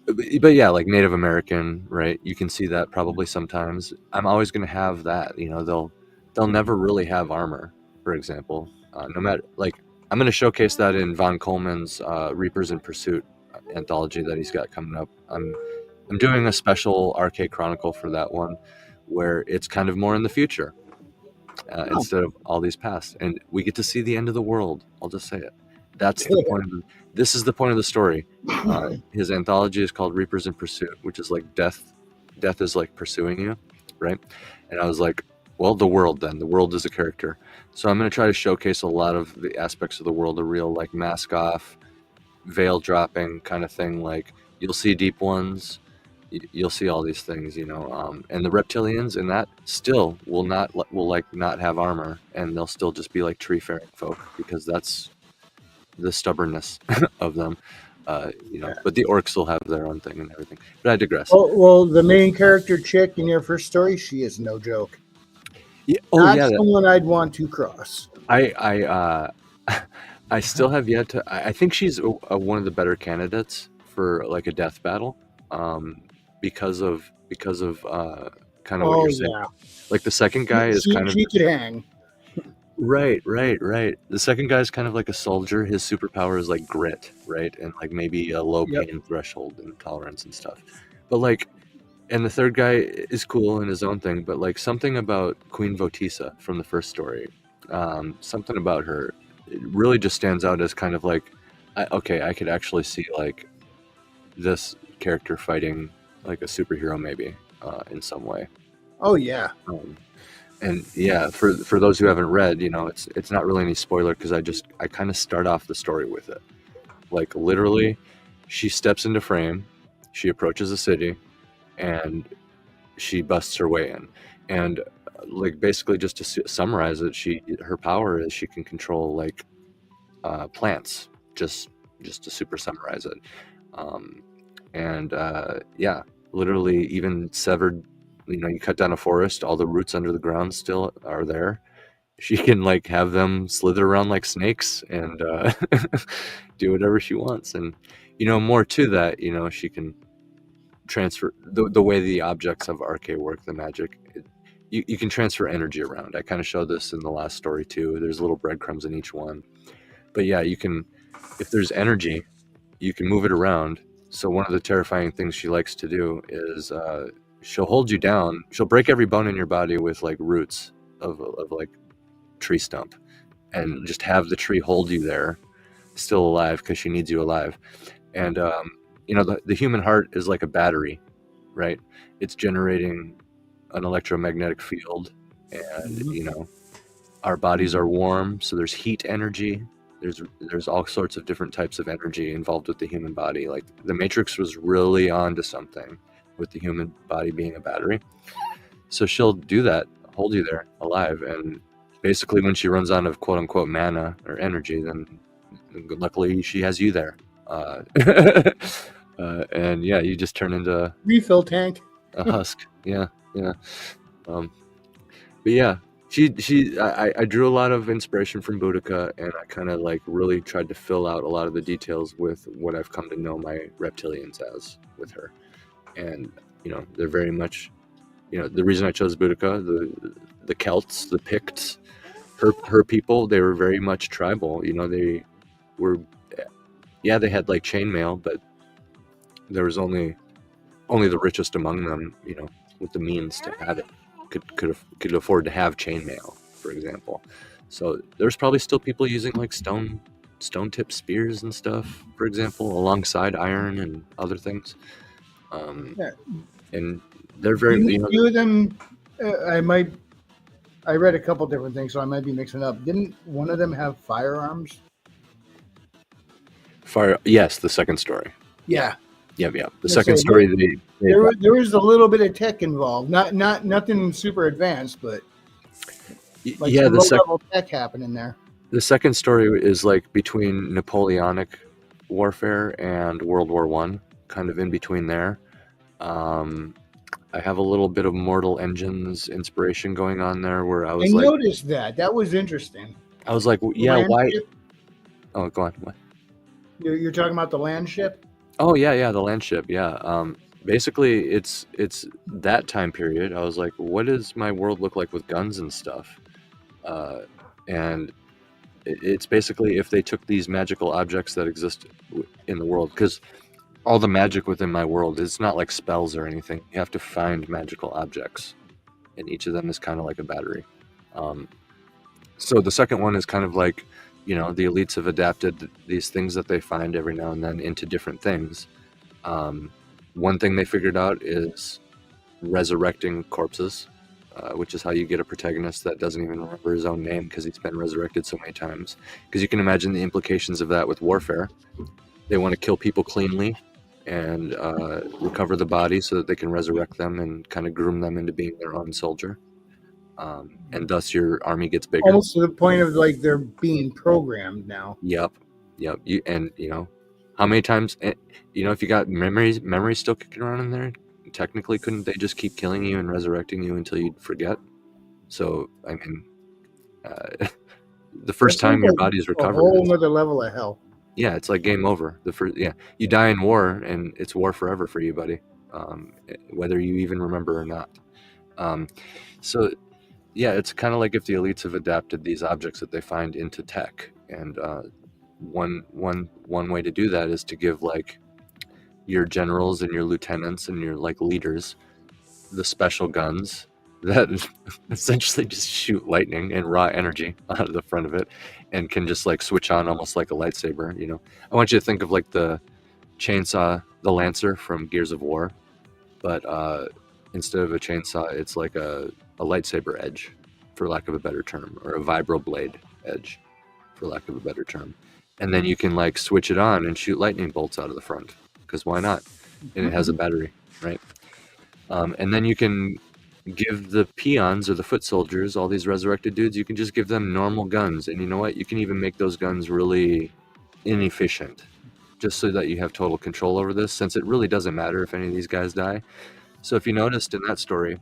But yeah, like Native American, right? You can see that probably sometimes. I'm always going to have that. They'll never really have armor, for example. No matter, like, I'm going to showcase that in Von Coleman's Reapers in Pursuit anthology that he's got coming up. I'm doing a special RK Chronicle for that one, where it's kind of more in the future instead of all these past, and we get to see the end of the world. I'll just say it. That's the point. This is the point of the story. His anthology is called Reapers in Pursuit, which is like death. Death is like pursuing you, right? And I was like, well, the world then. The world is a character. So I'm going to try to showcase a lot of the aspects of the world, a real like mask off, veil dropping kind of thing. Like you'll see deep ones. You'll see all these things, and the reptilians in that still will not have armor, and they'll still just be like tree-faring folk, because that's the stubbornness of them, but the orcs will have their own thing and everything. But I digress. Well, the main character chick in your first story, she is no joke. Yeah. Not someone I'd want to cross. I still have yet to. I think she's one of the better candidates for like a death battle, because of kind of what you're saying. Yeah. Like the second guy is kind of. She could hang. Right. The second guy is kind of like a soldier. His superpower is like grit, right? And like maybe a low pain threshold and tolerance and stuff. But like, and the third guy is cool in his own thing, but like something about Queen Votisa from the first story, something about her, it really just stands out as kind of like, I could actually see like this character fighting like a superhero maybe in some way. Oh yeah. And yeah, for those who haven't read, it's not really any spoiler, because I kind of start off the story with it. Like literally, she steps into frame, she approaches a city, and she busts her way in. And like basically, just to summarize it, her power is she can control like plants. Just to super summarize it. Yeah, literally even severed. You cut down a forest, all the roots under the ground still are there. She can like have them slither around like snakes and do whatever she wants. And more to that, she can transfer the way the objects of RK work, the magic. you can transfer energy around. I kind of showed this in the last story too. There's little breadcrumbs in each one. But yeah, you can, if there's energy, you can move it around. So one of the terrifying things she likes to do is she'll hold you down. She'll break every bone in your body with like roots of like tree stump, and just have the tree hold you there, still alive, because she needs you alive. And you know, the human heart is like a battery, right? It's generating an electromagnetic field, and you know, our bodies are warm, so there's heat energy. There's all sorts of different types of energy involved with the human body. Like the Matrix was really onto something with the human body being a battery. So she'll do that, hold you there alive, and basically when she runs out of quote unquote mana or energy, then luckily she has you there. And yeah, you just turn into Refill tank. a husk. Yeah. But yeah, I drew a lot of inspiration from Boudica, and I kind of like really tried to fill out a lot of the details with what I've come to know my reptilians as with her. And you know, they're very much, you know, the reason I chose Boudica, the Celts, the Picts, her people, they were very much tribal. You know, they were, yeah, they had like chainmail, but there was only the richest among them, you know, with the means to have it, could afford to have chainmail, for example. So there's probably still people using like stone tip spears and stuff, for example, alongside iron and other things. Yeah. And they're very, you know, few of them. I read a couple different things, so I might be mixing up. Didn't one of them have firearms? fire. Yes, the second story. Yeah. Yeah. The Yeah, second so story, There was a little bit of tech involved. Not nothing super advanced, but like yeah, some the low-level tech happening there. The second story is like between Napoleonic warfare and World War One, kind of in between there. I have a little bit of Mortal Engines inspiration going on there, where I I was like, noticed that. That was interesting. I was like, yeah, Land why? ship? Oh, go on. What? You're talking about the land ship? Oh yeah, the land ship. Yeah. Basically, it's that time period. I was like, what does my world look like with guns and stuff? And it's basically if they took these magical objects that exist in the world, because all the magic within my world is not like spells or anything. You have to find magical objects, and each of them is kind of like a battery. So the second one is kind of like, you know, the elites have adapted these things that they find every now and then into different things. One thing they figured out is resurrecting corpses, which is how you get a protagonist that doesn't even remember his own name because he's been resurrected so many times. Because you can imagine the implications of that with warfare. They want to kill people cleanly and recover the body so that they can resurrect them and kind of groom them into being their own soldier. And thus your army gets bigger. Almost to the point of like they're being programmed now. Yep. You know, how many times, you know, if you got memories still kicking around in there, technically couldn't they just keep killing you and resurrecting you until you'd forget? So I mean, the first That time seems your like body's A recovered, whole other level of hell. yeah, it's like game over. You die in war, and it's war forever for you, buddy. Whether you even remember or not. So yeah, it's kind of like if the elites have adapted these objects that they find into tech, and one way to do that is to give like your generals and your lieutenants and your like leaders the special guns that essentially just shoot lightning and raw energy out of the front of it, and can just like switch on almost like a lightsaber. You know, I want you to think of like the chainsaw, the Lancer from Gears of War, but instead of a chainsaw, it's like a lightsaber edge, for lack of a better term, or a vibroblade edge, for lack of a better term. And then you can like switch it on and shoot lightning bolts out of the front, because why not? And it has a battery, right? And then you can give the peons or the foot soldiers, all these resurrected dudes, you can just give them normal guns. And you know what? You can even make those guns really inefficient, just so that you have total control over this, since it really doesn't matter if any of these guys die. So if you noticed in that story,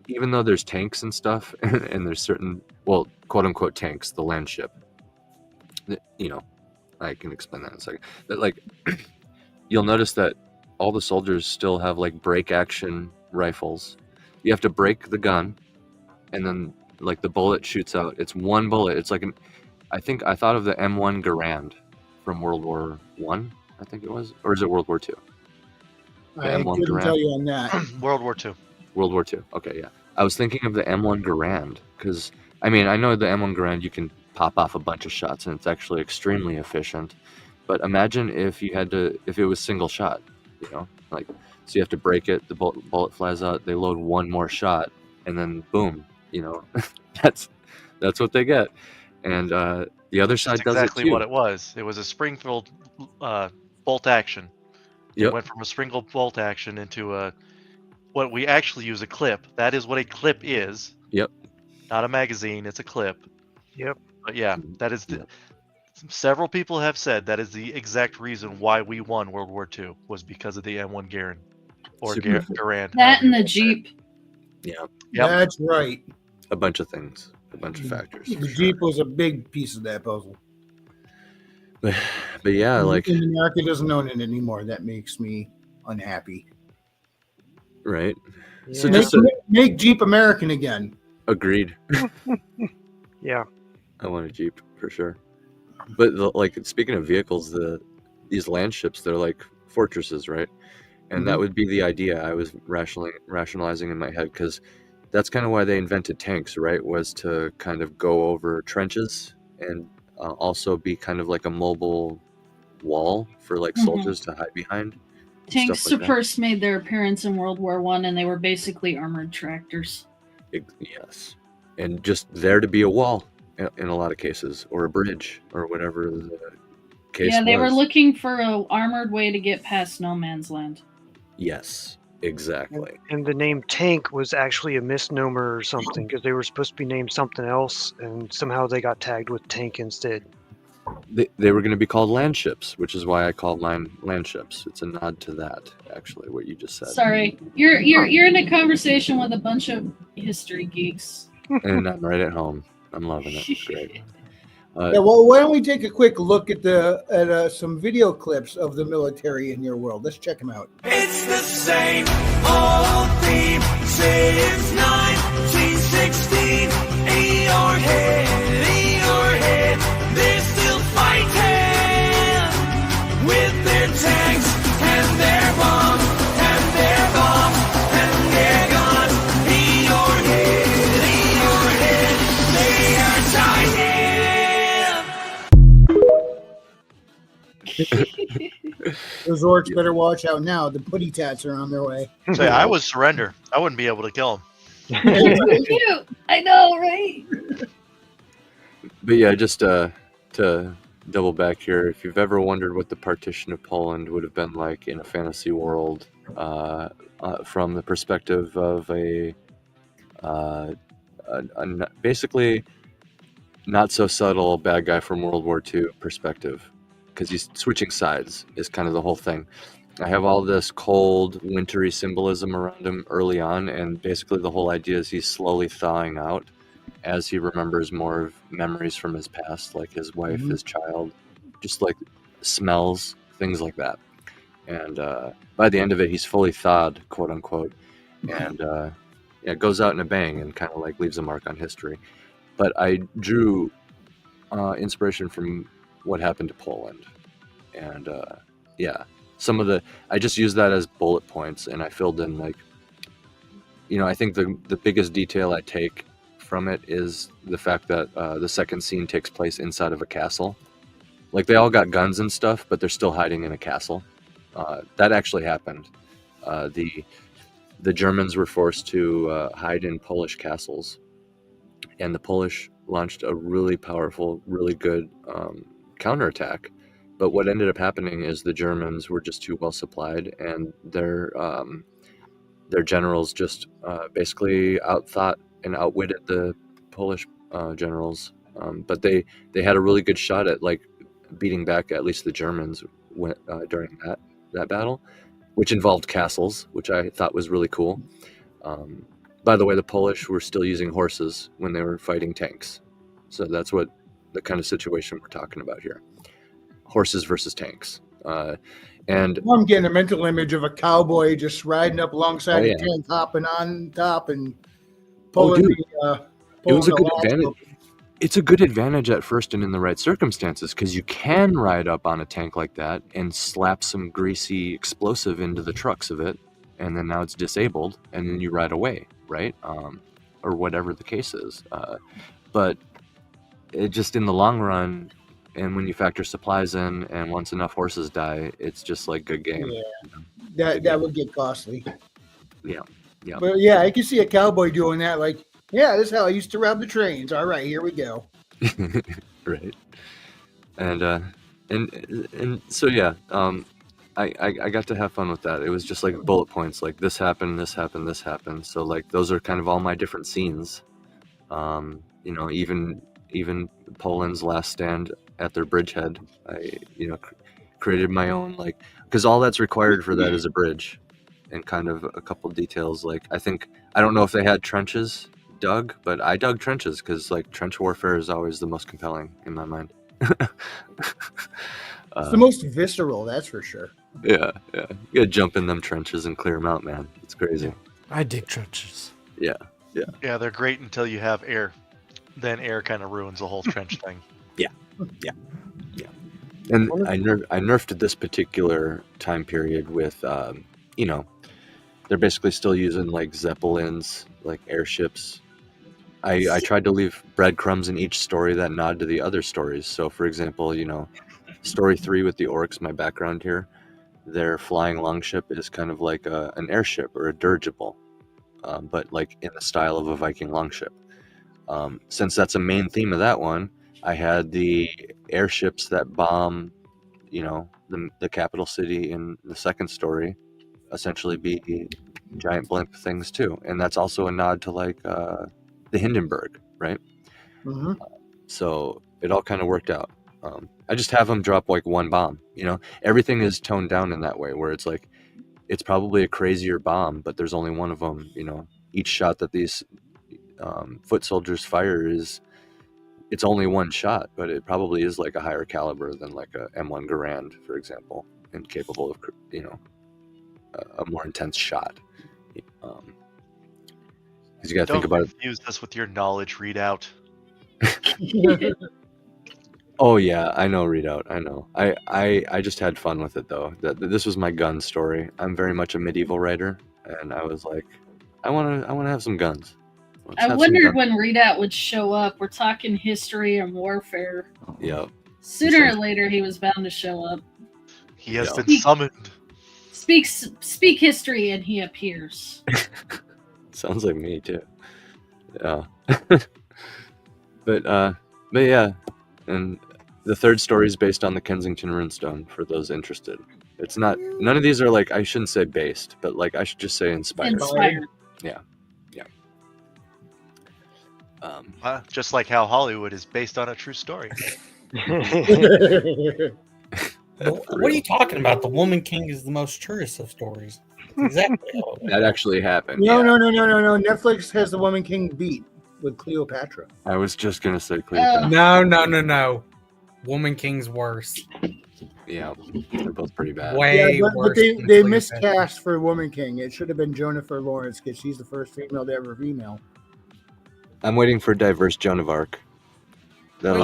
even though there's tanks and stuff, and there's certain, well, quote unquote tanks, the land ship, you know, I can explain that in a second. But like, you'll notice that all the soldiers still have like break action rifles. You have to break the gun, and then like the bullet shoots out. It's one bullet. It's like I think I thought of the M1 Garand from World War One. I think it was, or is it World War Two? I M1 couldn't Garand. tell you on that. World War II. World War Two. Okay, yeah. I was thinking of the M1 Garand because I mean I know the M1 Garand you can pop off a bunch of shots and it's actually extremely efficient. But imagine if it was single shot, you know, like so you have to break it, the bullet flies out, they load one more shot, and then boom, you know, that's what they get. And the other side That's does exactly it too. what it was. It was a Springfield bolt action. It Yep. went from a Springfield bolt action into what we actually use a clip. That is what a clip is. Yep. Not a magazine, it's a clip. Yep. But yeah, Mhm. that is the. Yep. Several people have said that is the exact reason why we won World War II was because of the M1 Garand or Super. Garand. That however and you the wanna say it. Jeep. Yeah, Yep. That's right. a bunch of things, a bunch of factors. The for sure. Jeep was a big piece of that puzzle. But yeah, like And America doesn't own it anymore. That makes me unhappy. right. So Yeah. just Make Jeep American again. agreed. Yeah. I want a Jeep for sure. But like speaking of vehicles, these land ships, they're like fortresses, right? And that would be the idea I was rationalizing in my head, because that's kind of why they invented tanks, right? Was to kind of go over trenches and also be kind of like a mobile wall for like Mhm. soldiers to hide behind. Tanks Stuff like that. first made their appearance in World War One, and they were basically armored tractors. Yes, and just there to be a wall in a lot of cases, or a bridge, or whatever the case Yeah, they were was. looking for a armored way to get past no man's land. Yes, exactly. And the name tank was actually a misnomer or something because they were supposed to be named something else, and somehow they got tagged with tank instead. They were going to be called land ships, which is why I called mine land ships. It's a nod to that, actually, what you just said. Sorry, you're in a conversation with a bunch of history geeks. And I'm right at home. I'm loving it. Great. Yeah, well, why don't we take a quick look at some video clips of the military in your world? Let's check them out. It's the same old theme since 1916. Eeyore-head, they're still fighting with their tanks and their bombs and their bombs and their guns. Eeyore-head, they are dying. Those orcs better watch out now. The putty tats are on their way. Say, I would surrender. I wouldn't be able to kill him. Cute. I know, right? But yeah, just to double back here, if you've ever wondered what the partition of Poland would have been like in a fantasy world, from the perspective of a basically not so subtle bad guy from World War II perspective, because he's switching sides is kind of the whole thing. I have all this cold, wintry symbolism around him early on, and basically the whole idea is he's slowly thawing out as he remembers more of memories from his past, like his wife, his child, just like smells, things like that. And by the end of it, he's fully thawed, quote unquote, and yeah, goes out in a bang and kind of like leaves a mark on history. But I drew inspiration from what happened to Poland, and yeah, I just used that as bullet points, and I filled in like, I think the biggest detail I take from it is the fact that the second scene takes place inside of a castle. Like they all got guns and stuff, but they're still hiding in a castle. That actually happened. The Germans were forced to hide in Polish castles, and the Polish launched a really powerful, really good counterattack. But what ended up happening is the Germans were just too well supplied, and their generals just basically outthought and outwitted the Polish generals. But they had a really good shot at like beating back at least the Germans during that battle, which involved castles, which I thought was really cool. By the way, the Polish were still using horses when they were fighting tanks, so that's what the kind of situation we're talking about here. Horses versus tanks. And I'm getting a mental image of a cowboy just riding up alongside Oh, a yeah. tank, hopping on top and pulling dude. It was a the good latch advantage. open. It's a good advantage at first and in the right circumstances because you can ride up on a tank like that and slap some greasy explosive into the trucks of it, and then now it's disabled, and then you ride away, right? Or whatever the case is. But it just in the long run, and when you factor supplies in, and once enough horses die, it's just like good game. Yeah, that would get costly. Yeah. But yeah, I can see a cowboy doing that. Like, yeah, this is how I used to rob the trains. All right, here we go. Right. And so yeah, I got to have fun with that. It was just like bullet points, like this happened, this happened, this happened. So like those are kind of all my different scenes. You know, even Poland's last stand at their bridgehead, I created my own, like, because all that's required for that is a bridge and kind of a couple details. Like I don't know if they had trenches dug, but I dug trenches because like trench warfare is always the most compelling in my mind. It's the most visceral, that's for sure. Yeah. You gotta jump in them trenches and clear them out, man. It's crazy. I dig trenches. Yeah. Yeah, they're great until you have air. Then air kind of ruins the whole trench thing. And I nerfed this particular time period with, they're basically still using like Zeppelins, like airships. I tried to leave breadcrumbs in each story that nod to the other stories. So, for example, story 3 with the orcs, my background here, their flying longship is kind of like an airship or a dirigible, but like in the style of a Viking longship. Since that's a main theme of that one, I had the airships that bomb, the capital city in the second story, essentially be giant blimp things too, and that's also a nod to like the Hindenburg, right? Mm-hmm. So it all kind of worked out. I just have them drop like one bomb. Everything is toned down in that way, where it's like it's probably a crazier bomb, but there's only one of them. Each shot that these foot soldiers fire it's only one shot, but it probably is like a higher caliber than like a M1 Garand, for example, and capable of a more intense shot. Because you got to think about it. Confuse this with your knowledge readout. Oh yeah, I know readout. I know. I just had fun with it though. This was my gun story. I'm very much a medieval writer, and I was like, I want to have some guns. I wondered when Readout would show up. We're talking history and warfare. Yeah. Sooner or later, he was bound to show up. He has been summoned. Speak history, and he appears. Sounds like me too. Yeah. but yeah, and the third story is based on the Kensington Runestone for those interested. It's not. None of these are like, I shouldn't say based, but like I should just say inspired. Yeah. Just like how Hollywood is based on a true story. What are you talking about? The Woman King is the most truest of stories. Exactly. That actually happened. No. Netflix has the Woman King beat with Cleopatra. I was just gonna say Cleopatra. No. Woman King's worse. Yeah, they're both pretty bad. Way but worse. they than miscast for Woman King. It should have been Jennifer Lawrence because she's the first female to ever female. I'm waiting for diverse Joan of Arc. That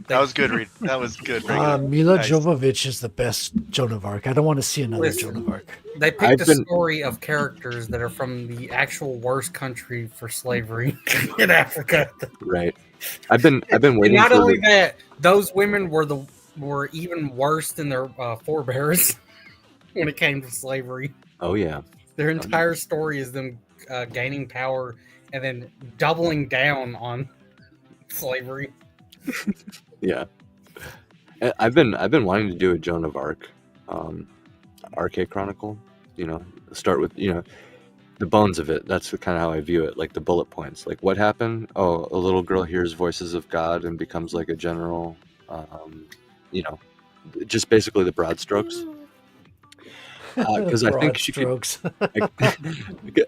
was good, Reed. That was good. Mila Nice. Jovovich is the best Joan of Arc. I don't want to see another Joan of Arc. They picked a story of characters that are from the actual worst country for slavery in Africa. Right. I've been waiting. Not for only that, those women were even worse than their forebears when it came to slavery. Oh yeah. Their entire story is them gaining power and then doubling down on slavery. Yeah. I've been wanting to do a Joan of Arc, Arcade Chronicle. Start with the bones of it. That's kind of how I view it, like the bullet points. Like what happened? Oh, a little girl hears voices of God and becomes like a general. Just basically the broad strokes. Because I think she could.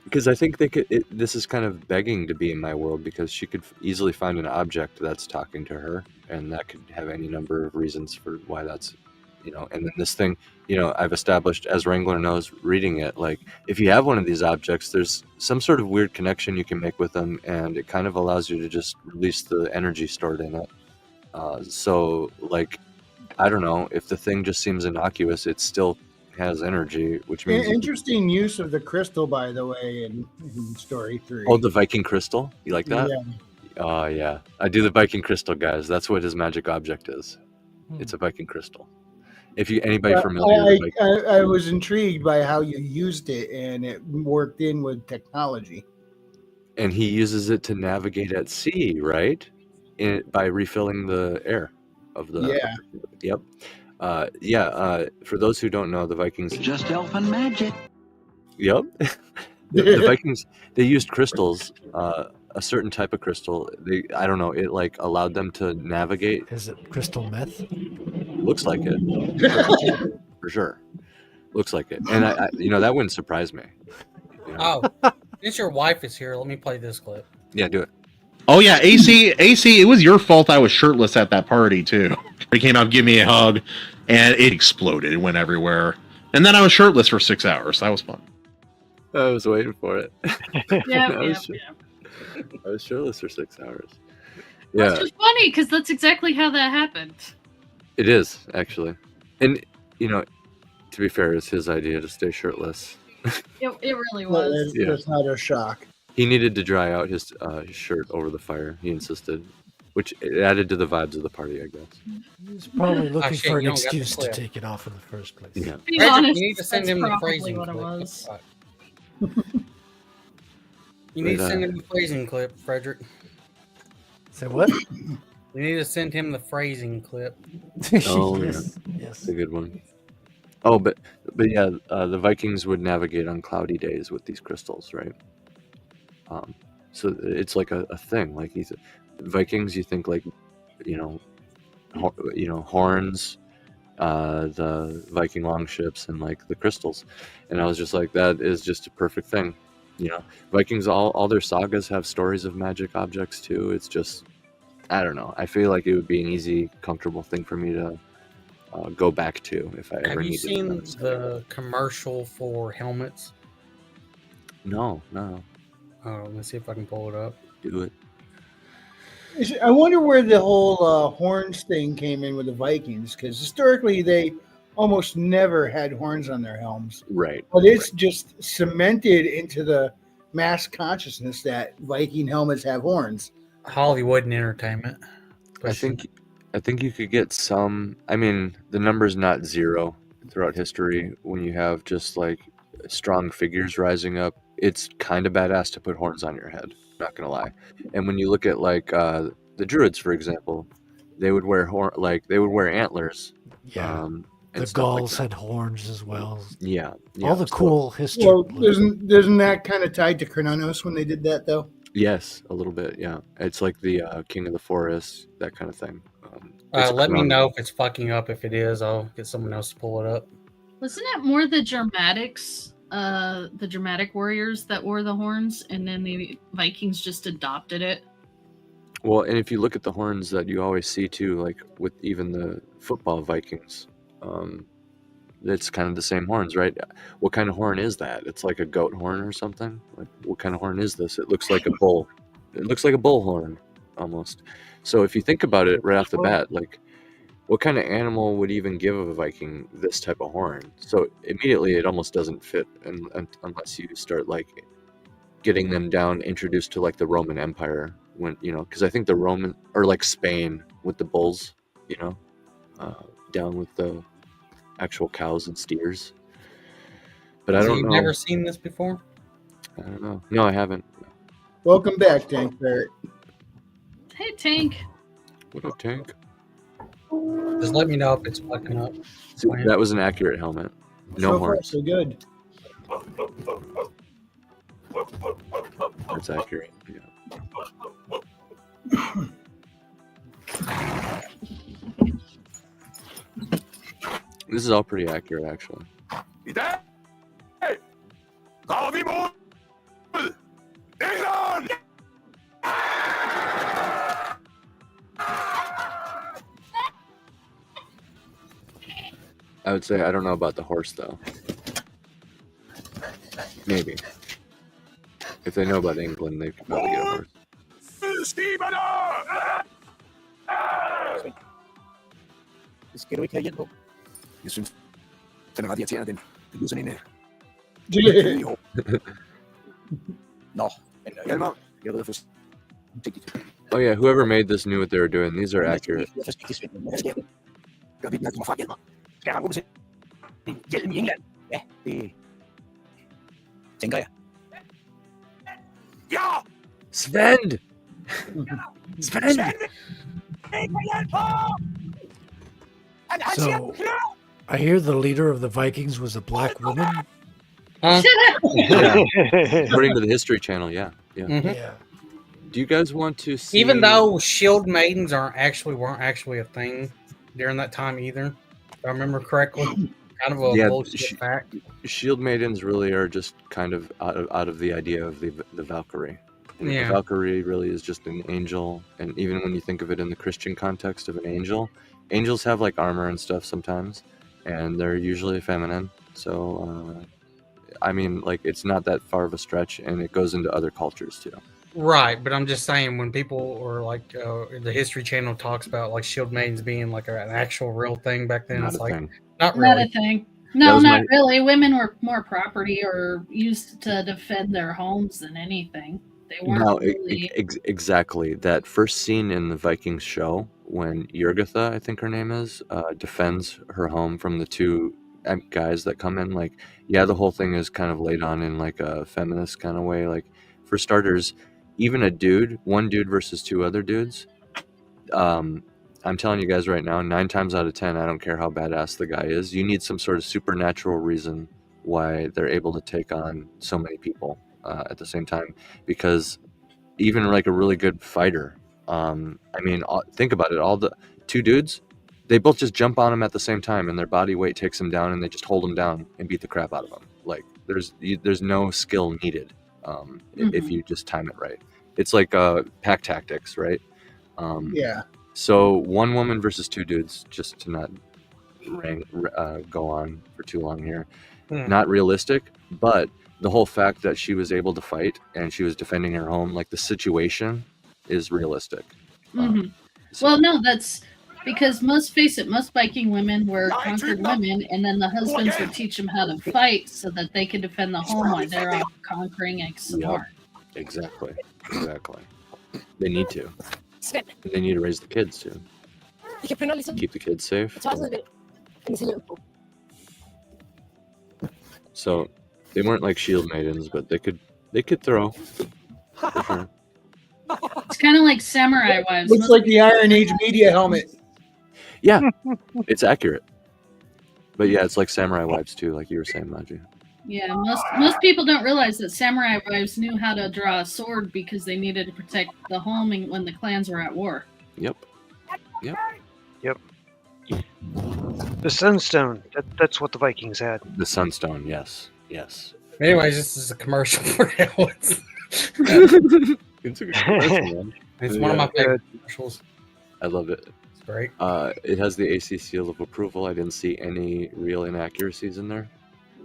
Because I think they could. This is kind of begging to be in my world because she could easily find an object that's talking to her, and that could have any number of reasons for why that's, And then this thing, I've established, as Wrangler knows, reading it, like if you have one of these objects, there's some sort of weird connection you can make with them, and it kind of allows you to just release the energy stored in it. So like, I don't know, if the thing just seems innocuous, it still has energy, which means Interesting use of the crystal, by the way, in story 3. Oh, the Viking crystal, you like that? Yeah. Oh yeah, I do the Viking crystal, guys. That's what his magic object is. It's a Viking crystal. If anybody familiar with Viking, I was intrigued by how you used it, and it worked in with technology. and he uses it to navigate at sea, right? By refilling the air of the. Yeah. Yep. For those who don't know, the Vikings. Just elfin magic. Yep. the Vikings, they used crystals, a certain type of crystal. I don't know, it like allowed them to navigate. Is it crystal meth? Looks like it. For sure. Looks like it. And I that wouldn't surprise me. Oh, since your wife is here, let me play this clip. Yeah, do it. Oh yeah, AC, it was your fault I was shirtless at that party too. He came out, give me a hug, and it exploded. It went everywhere. And then I was shirtless for 6 hours. That was fun. I was waiting for it. Yeah, I was shirtless for 6 hours. That's Yeah, just funny because that's exactly how that happened. it is actually. And to be fair, it's his idea to stay shirtless. It really Well, was. that's not a shock. He needed to dry out his shirt over the fire. He insisted, which it added to the vibes of the party, I guess. He's probably looking shit, for an you don't got the excuse to clip. take it off in the first place. Yeah. Be Frederick, honest, you need to send that's him the probably phrasing what it clip. was. You need to But, send him the phrasing clip, Frederick. Say what? You need to send him the phrasing clip. Oh, yes. It's Yes. a good one. Oh, but yeah, the Vikings would navigate on cloudy days with these crystals, right? So it's like a thing. Like Vikings, you think like, horns, the Viking longships, and like the crystals, and I was just like, that is just a perfect thing. Vikings, all their sagas have stories of magic objects too. It's just, I don't know. I feel like it would be an easy, comfortable thing for me to go back to if I ever Have you needed seen another story. the commercial for helmets? No, Let me see if I can pull it up. do it. I wonder where the whole horns thing came in with the Vikings, because historically they almost never had horns on their helms. Right. But it's just cemented into the mass consciousness that Viking helmets have horns. Hollywood and entertainment. I think you could get some. I mean, the number's not zero throughout history. When you have just like strong figures rising up, it's kind of badass to put horns on your head. Not gonna lie. And when you look at like the Druids, for example, they would wear antlers. Yeah. And The stuff like Gauls that. had horns as well. Yeah. All the so- cool history. Well, isn't that kind of tied to Cronos when they did that, though? Yes, a little bit. Yeah, it's like the king of the forest, that kind of thing. It's Let me Cronos. know if it's fucking up. If it is, I'll get someone else to pull it up. Wasn't it more the Germatics, the Germatic warriors that wore the horns, and then the Vikings just adopted it? Well, and if you look at the horns that you always see too, like with even the football Vikings, it's kind of the same horns, right? What kind of horn is that? It's like a goat horn or something? Like, what kind of horn is this? It looks like a bull. It looks like a bull horn, almost. So if you think about it right off the bat, like, what kind of animal would even give a Viking this type of horn? So immediately it almost doesn't fit unless you start like getting them down, introduced to like the Roman Empire, when because I think the Roman, or like Spain with the bulls, down with the actual cows and steers. But I So don't you've know. never seen this before? I don't know. No, I haven't. Welcome back, Tank Ferret. Hey, Tank. What up, Tank? Just let me know if it's fucking up. See, that was an accurate helmet. No So far, horns. so good. That's accurate. Yeah. This is all pretty accurate, actually. would say I don't know about the horse though. Maybe. If they know about England, they could probably get a horse. Skal du ikke have hjælp på? Jeg synes, den er ret irriterende, den. Det lyder sådan en... Jo. Nå, men Hjalmar, jeg er ved at få forsigtigt. Oh yeah, whoever made this knew what they were doing. These are accurate. Jeg er forsigtig, Svend, men hvad sker der? Gør vi ikke, når jeg kommer fra, Hjalmar? Skal jeg ramme til en hjelm i England? Ja, det tænker jeg. Ja! Sven! Sven! So, I hear the leader of the Vikings was a black woman. Yeah. According to the History Channel, yeah. Yeah. Do you guys want to see? Even though shield maidens weren't actually a thing during that time either, if I remember correctly. Kind of a bullshit fact. Shield maidens really are just kind of out of the idea of the Valkyrie. And Yeah. The Valkyrie really is just an angel, and even when you think of it in the Christian context of an angel, angels have like armor and stuff sometimes, and they're usually feminine. So, I mean, like it's not that far of a stretch, and it goes into other cultures too. Right, but I'm just saying when people or like the History Channel talks about like shield maidens being like an actual real thing back then, Not it's a like thing. not Not a really. thing. That No, was not my- really. Women were more property or used to defend their homes than anything. They weren't No, really. exactly. That first scene in the Vikings show when Jurgitha, I think her name is, defends her home from the two guys that come in. Like, yeah, the whole thing is kind of laid on in like a feminist kind of way. Like, for starters, even one dude versus two other dudes. I'm telling you guys right now, 9 times out of 10, I don't care how badass the guy is. You need some sort of supernatural reason why they're able to take on so many people at the same time. Because even like a really good fighter, I mean, think about it. All the 2 dudes, they both just jump on him at the same time, and their body weight takes them down, and they just hold him down and beat the crap out of him. Like there's no skill needed if you just time it right. It's like pack tactics, right? Yeah. So 1 woman versus 2 dudes, just to not go on for too long here. Not realistic, but the whole fact that she was able to fight and she was defending her home, like the situation is realistic. Mhm. Well, no, that's because most Viking women were conquered women, and then the husbands would teach them how to fight so that they could defend the home while they're out conquering some Yeah. more. Exactly. They need to. They need to raise the kids too. Keep the kids safe. So they weren't like shield maidens, but they could throw. For sure. It's kind of like samurai wives. Looks Most like the Iron Age media helmet. Yeah, it's accurate. But yeah, it's like samurai wives too, like you were saying, Maji. Yeah, most people don't realize that samurai wives knew how to draw a sword because they needed to protect the home when the clans were at war. Yep. The Sunstone. That's what the Vikings had. The Sunstone, yes. Anyways, this is a commercial for helmets. It's a good commercial, man. It's one of my favorite commercials. I love it. It's great. It has the AC seal of approval. I didn't see any real inaccuracies in there.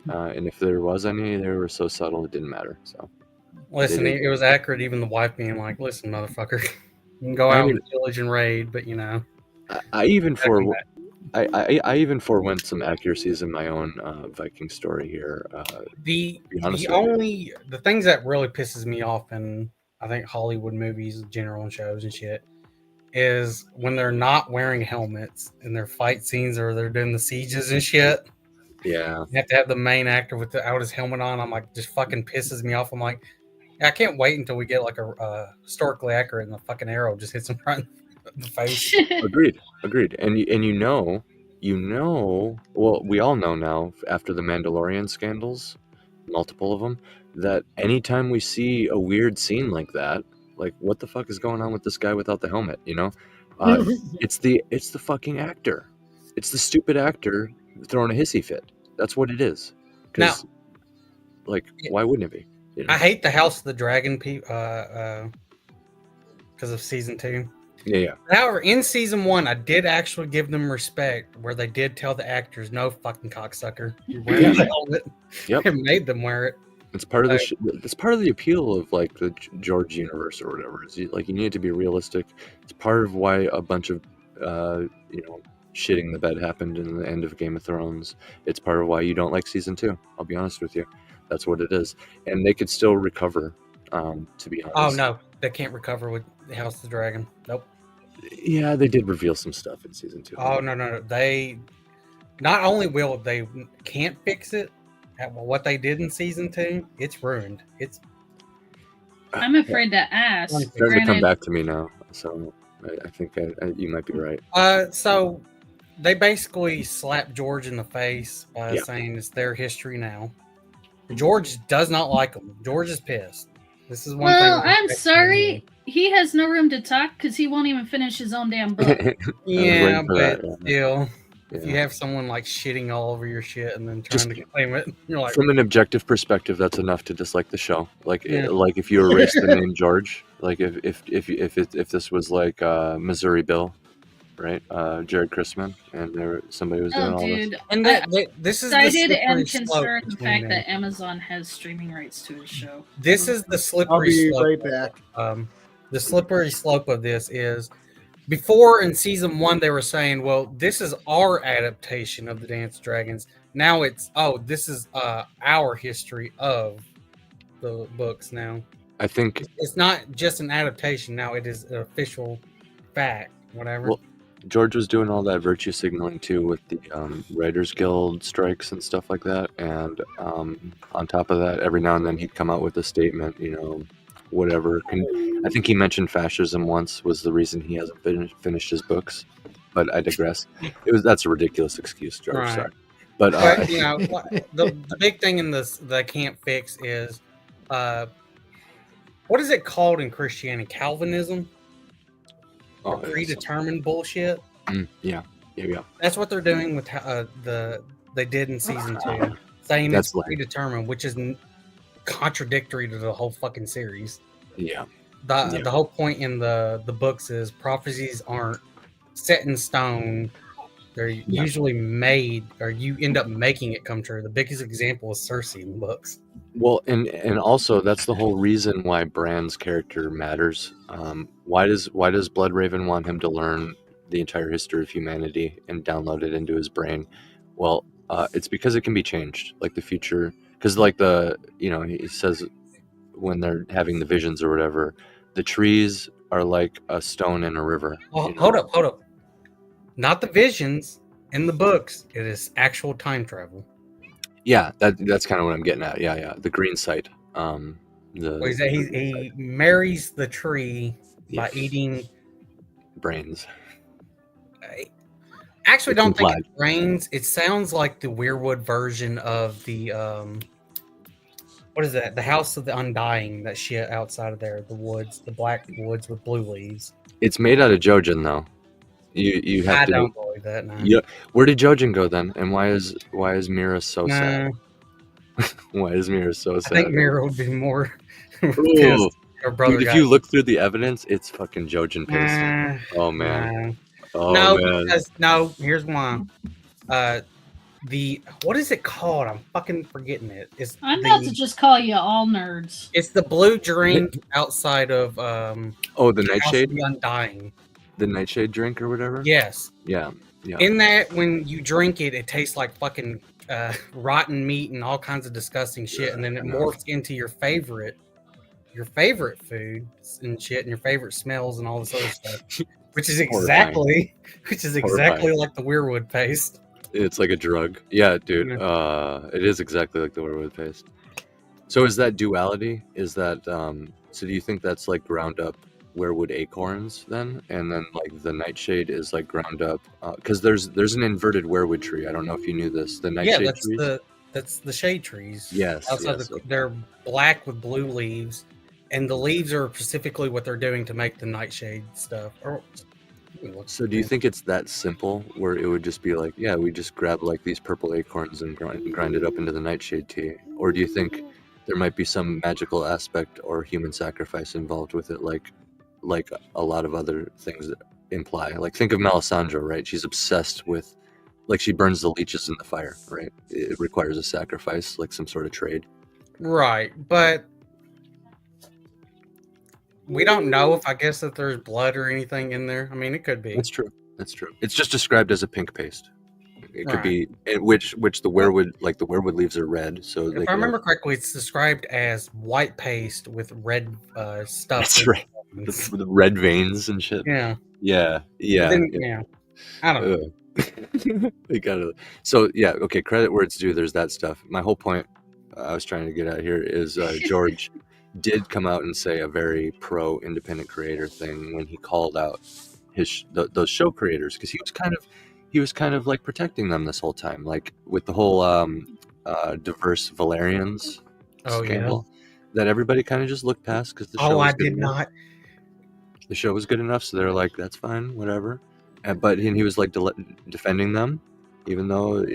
And if there was any, they were so subtle it didn't matter. So Listen, They did. it was accurate. Even the wife being like, "Listen, motherfucker, you can go I out mean- and pillage and raid, but you know." I even I even forewent some accuracies in my own Viking story here. The be honest the with you. only the things that really pisses me off in I think Hollywood movies, general and shows and shit, is when they're not wearing helmets in their fight scenes or they're doing the sieges and shit. Yeah, You have to have the main actor without his helmet on. I'm like, just fucking pisses me off. I'm like, I can't wait until we get like a historically accurate and the fucking arrow just hits him right in the face. agreed. And you know, well, we all know now after the Mandalorian scandals, multiple of them, that anytime we see a weird scene like that, like what the fuck is going on with this guy without the helmet? You know, it's the fucking actor. It's the stupid actor throwing a hissy fit. That's what it is. 'Cause, like, why wouldn't it be? You know? I hate the House of the Dragon because of season 2. Yeah. However, in season 1, I did actually give them respect where they did tell the actors, "No fucking cocksucker, you're wearing the helmet," Yep. and made them wear it. It's part of it's part of the appeal of like the George universe or whatever. Like you need to be realistic. It's part of why a bunch of shitting the bed happened in the end of Game of Thrones. It's part of why you don't like season 2. I'll be honest with you. That's what it is. And they could still recover, to be honest. Oh no, they can't recover with the House of the Dragon. Nope. Yeah, they did reveal some stuff in season 2. Oh no. They not only will they can't fix it. What they did in season 2, it's ruined. It's. I'm afraid to ask. It's starting to come Granted, back to me now, so I think you might be right. So they basically slapped George in the face by Yeah. saying it's their history now. George does not like them. George is pissed. This is one well, thing. I'm sorry. He has no room to talk because he won't even finish his own damn book. Yeah, waiting for but that, yeah. still, if you Yeah. have someone like shitting all over your shit and then Just- trying to claim it, you're like, From an objective perspective, that's enough to dislike the show. Like, Yeah. like if you erase the name George, like if this was like Missouri Bill, right? Jared Christman, and somebody was doing Oh, all this. dude. and this is the Excited slippery and slope concerned the between fact them. that Amazon has streaming rights to his show. This is the I'll slippery be slope. right back. The slippery slope of this is before in season 1 they were saying, well, this is our adaptation of the Dance of Dragons. Now it's this is our history of the books now. I think It's not just an adaptation now, it is an official fact, whatever. Well, George was doing all that virtue signaling too with the Writers Guild strikes and stuff like that. And on top of that, every now and then he'd come out with a statement, whatever. I think he mentioned fascism once was the reason he hasn't finished his books. But I digress. That's a ridiculous excuse, George. Right. Sorry. But But the big thing in this that I can't fix is what is it called in Christianity? Calvinism? oh, Or predetermined bullshit? yeah. That's what they're doing with they did in season 2, saying That's it's lame. predetermined, which is contradictory to the whole fucking series. Yeah. The whole point in the books is prophecies aren't set in stone. They're usually made, or you end up making it come true. The biggest example is Cersei in the books. Well, and also that's the whole reason why Bran's character matters. Why does Bloodraven want him to learn the entire history of humanity and download it into his brain? Well, it's because it can be changed, like the future. Because like he says when they're having the visions or whatever, the trees are like a stone in a river. Well, hold up. Not the visions in the books. It is actual time travel. Yeah, that's kind of what I'm getting at. Yeah. The green site. He marries the tree by Yes. eating. Brains. I actually It's don't think implied. it rains. It sounds like the Weirwood version of the what is that? The House of the Undying. That shit outside of there, the woods, the black woods with blue leaves. It's made out of Jojen though. You have I to. don't believe that. No. Yeah. Where did Jojen go then? And why is Mira so sad? Nah, Why is Mira so I sad? think Mira would be more Ooh. pissed. Her brother Dude, if got- you look through the evidence, it's fucking Jojen pissed. Nah, Oh man. nah. Oh no, man. because here's why. The what is it called? I'm fucking forgetting it. It's I'm about to just call you all nerds. It's the blue drink outside of Oh, the House of Nightshade, the Undying. the Nightshade drink or whatever. Yes. Yeah. In that, when you drink it, it tastes like fucking rotten meat and all kinds of disgusting shit, and then it morphs into your favorite food and shit, and your favorite smells and all this other stuff, which is exactly Horrifying. like the Weirwood paste. It's like a drug. Yeah, dude. Yeah. It is exactly like the Weirwood paste. So is that duality? Is that so do you think that's like ground up weirwood acorns then? And then like the nightshade is like ground up because there's an inverted weirwood tree. I don't know if you knew this. The nightshade That's the shade trees. Yes, Outside yes. they're black with blue leaves, and the leaves are specifically what they're doing to make the nightshade stuff. So do you think it's that simple where it would just be like, yeah, we just grab like these purple acorns and grind it up into the nightshade tea? Or do you think there might be some magical aspect or human sacrifice involved with it, like like a lot of other things that imply. Like think of Melisandre, right? She's obsessed with, like she burns the leeches in the fire, right? It requires a sacrifice, like some sort of trade. Right, but we don't know if I guess that there's blood or anything in there. I mean, it could be. That's true. That's true. It's just described as a pink paste. It could Right. be which the werewood, like the werewood leaves are red. So they If I remember correctly, it's described as white paste with red stuff. That's in right. it. The red veins and shit. Yeah. Yeah. Yeah. Then, yeah. I don't know. They gotta. So yeah. Okay. Credit where it's due. There's that stuff. My whole point I was trying to get at here is George did come out and say a very pro independent creator thing when he called out those show creators, because he was kind of like protecting them this whole time, like with the whole diverse Valerians Oh, scandal that everybody kind of just looked past because the show Oh, was I good did enough. not. The show was good enough, so they're like, that's fine, whatever. But he was like defending them, even though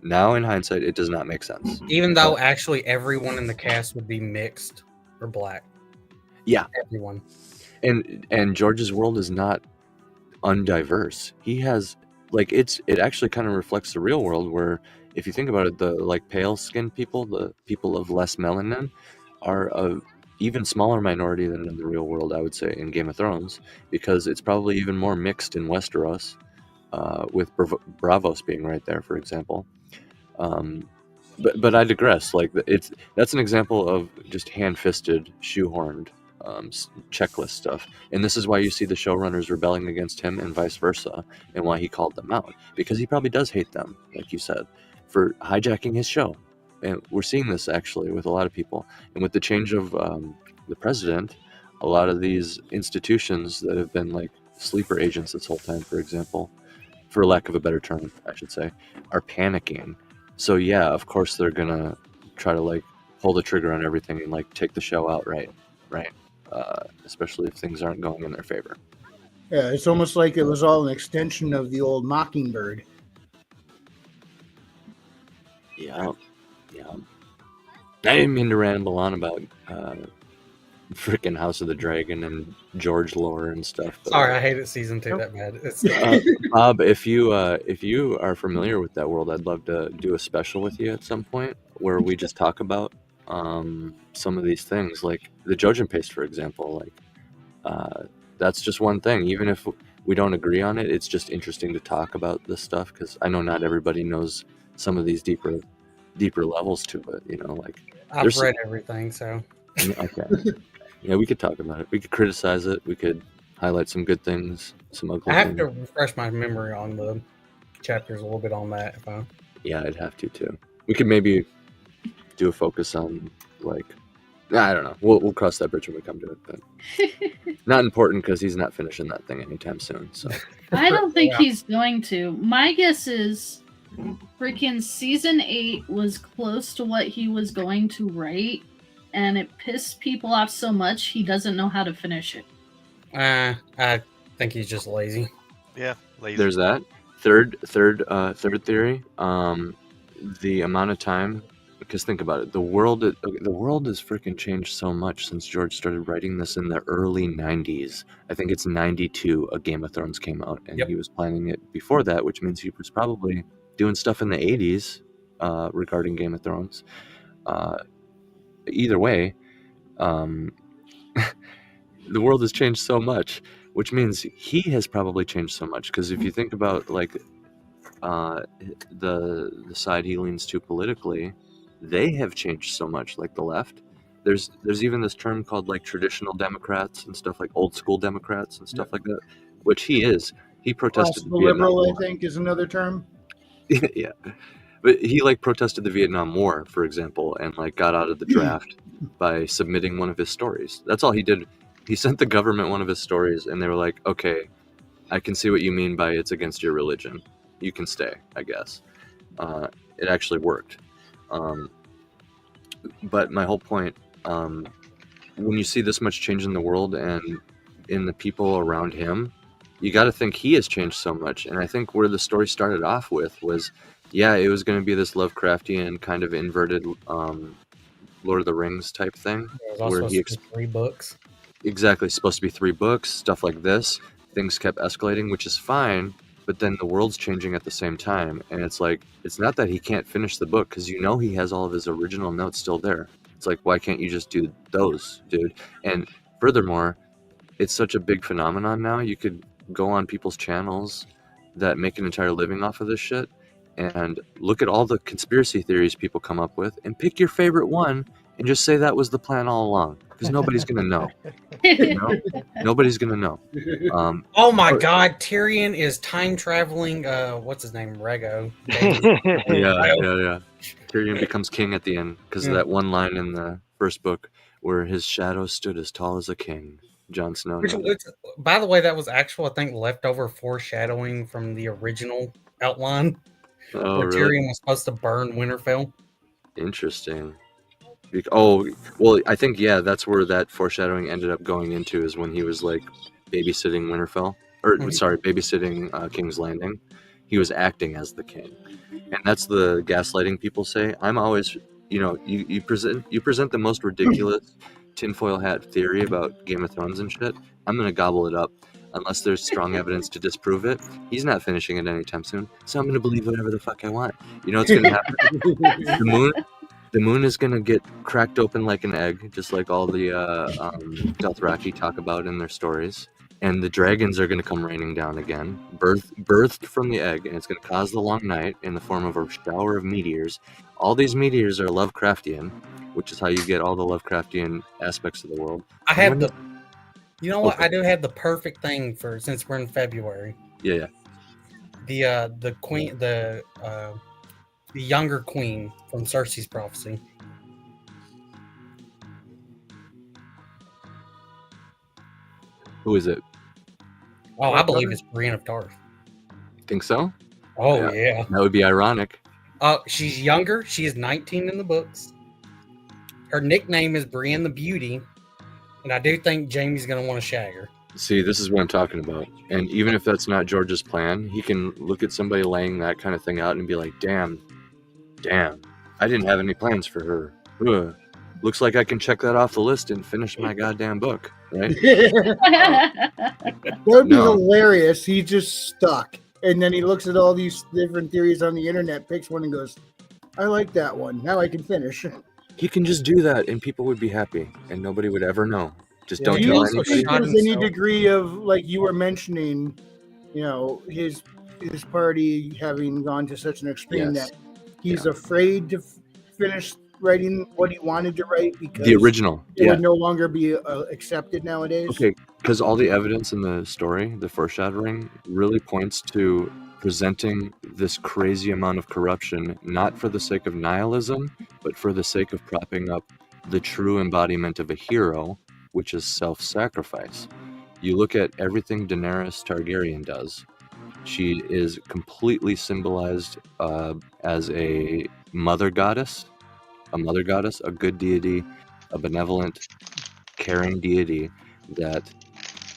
now in hindsight it does not make sense. Even though actually everyone in the cast would be mixed or black. Yeah. Everyone. And George's world is not undiverse. He has like it actually kind of reflects the real world, where if you think about it, the like pale skinned people, the people of less melanin, are a even smaller minority than in the real world, I would say, in Game of Thrones, because it's probably even more mixed in Westeros, with Bravos being right there, for example. But I digress. Like that's an example of just hand-fisted, shoehorned checklist stuff, and this is why you see the showrunners rebelling against him and vice versa, and why he called them out, because he probably does hate them, like you said, for hijacking his show. And we're seeing this actually with a lot of people, and with the change of the president, a lot of these institutions that have been like sleeper agents this whole time, for example, for lack of a better term, I should say, are panicking. So yeah, of course they're gonna try to like pull the trigger on everything and like take the show out, right? Especially if things aren't going in their favor. Yeah, it's almost like it was all an extension of the old Mockingbird. Yeah. I didn't mean to ramble on about freaking House of the Dragon and George lore and stuff. But, Sorry, I hated season 2 that bad. It's Bob, if you are familiar with that world, I'd love to do a special with you at some point where we just talk about some of these things, like the Jojen paste, for example. Like that's just one thing. Even if we don't agree on it, it's just interesting to talk about this stuff, because I know not everybody knows some of these deeper levels to it. You know, like I've read everything, so okay. Yeah, we could talk about it. We could criticize it. We could highlight some good things, some ugly I have things. to refresh my memory on the chapters a little bit on that. Yeah, I'd have to too. We could maybe do a focus on like, I don't know. We'll cross that bridge when we come to it. But not important, because he's not finishing that thing anytime soon. So I don't think he's going to. My guess is freaking season 8 was close to what he was going to write, and it pissed people off so much he doesn't know how to finish it. I think he's just lazy. Yeah, lazy. there's that. Third theory. The amount of time. Because think about it, the world has freaking changed so much since George started writing this in the early 90s. I think it's 92 a Game of Thrones came out, and he was planning it before that, which means he was probably doing stuff in the 80s regarding Game of Thrones. Either way, the world has changed so much, which means he has probably changed so much. Because if you think about like the side he leans to politically, they have changed so much, like the left. There's even this term called like traditional Democrats and stuff, like old school Democrats and stuff like that, which he is. He protested the Vietnam liberal, War. I think, is another term. Yeah, but he like protested the Vietnam War, for example, and like got out of the draft by submitting one of his stories. That's all he did. He sent the government one of his stories, and they were like, okay, I can see what you mean by it's against your religion. You can stay, I guess. It actually worked. But my whole point, when you see this much change in the world and in the people around him, you got to think he has changed so much. And I think where the story started off with was, yeah, it was going to be this Lovecraftian kind of inverted Lord of the Rings type thing. There's also 3 books. exactly. It's supposed to be 3 books, stuff like this. Things kept escalating, which is fine. But then the world's changing at the same time, and it's like it's not that he can't finish the book because he has all of his original notes still there. It's like, why can't you just do those, dude? And furthermore, it's such a big phenomenon now. You could go on people's channels that make an entire living off of this shit and look at all the conspiracy theories people come up with and pick your favorite one and just say that was the plan all along, because nobody's gonna know. You know? Nobody's gonna know. Oh my God, Tyrion is time traveling. What's his name? Rego. Yeah. Tyrion becomes king at the end because of that one line in the first book where his shadow stood as tall as a king. Jon Snow. By the way, that was actual, I think, leftover foreshadowing from the original outline. Oh, where really? Tyrion was supposed to burn Winterfell. Interesting. Oh, well, I think, yeah, that's where that foreshadowing ended up going into, is when he was like babysitting Winterfell, or sorry, babysitting King's Landing. He was acting as the king, and that's the gaslighting people say. I'm always, you present the most ridiculous tinfoil hat theory about Game of Thrones and shit. I'm gonna gobble it up unless there's strong evidence to disprove it. He's not finishing it anytime soon, so I'm gonna believe whatever the fuck I want. You know what's gonna happen? The moon is gonna get cracked open like an egg, just like all the Dothraki talk about in their stories. And the dragons are gonna come raining down again, birthed from the egg, and it's gonna cause the long night in the form of a shower of meteors. All these meteors are Lovecraftian, which is how you get all the Lovecraftian aspects of the world. I have you know what? I do have the perfect thing for, since we're in February. Yeah. The queen, the younger queen from Cersei's prophecy. Who is it? Oh, I believe it's Brienne of Tarth. Think so? Oh yeah. That would be ironic. She's younger. She is 19 in the books. Her nickname is Brienne the Beauty, and I do think Jaime's gonna want to shag her. See, this is what I'm talking about. And even if that's not George's plan, he can look at somebody laying that kind of thing out and be like, damn, I didn't have any plans for her. Ugh. Looks like I can check that off the list and finish my goddamn book, right? That would be hilarious. He's just stuck. And then he looks at all these different theories on the internet, picks one and goes, I like that one. Now I can finish. He can just do that and people would be happy and nobody would ever know. Just don't Do you tell also anybody. think there's any degree of, like you were mentioning, his party having gone to such an extreme Yes. that he's afraid to finish writing what he wanted to write because The original, it yeah. would no longer be accepted nowadays? Okay, because all the evidence in the story, the foreshadowing, really points to presenting this crazy amount of corruption, not for the sake of nihilism, but for the sake of propping up the true embodiment of a hero, which is self-sacrifice. You look at everything Daenerys Targaryen does. She is completely symbolized as a mother goddess, a good deity, a benevolent, caring deity that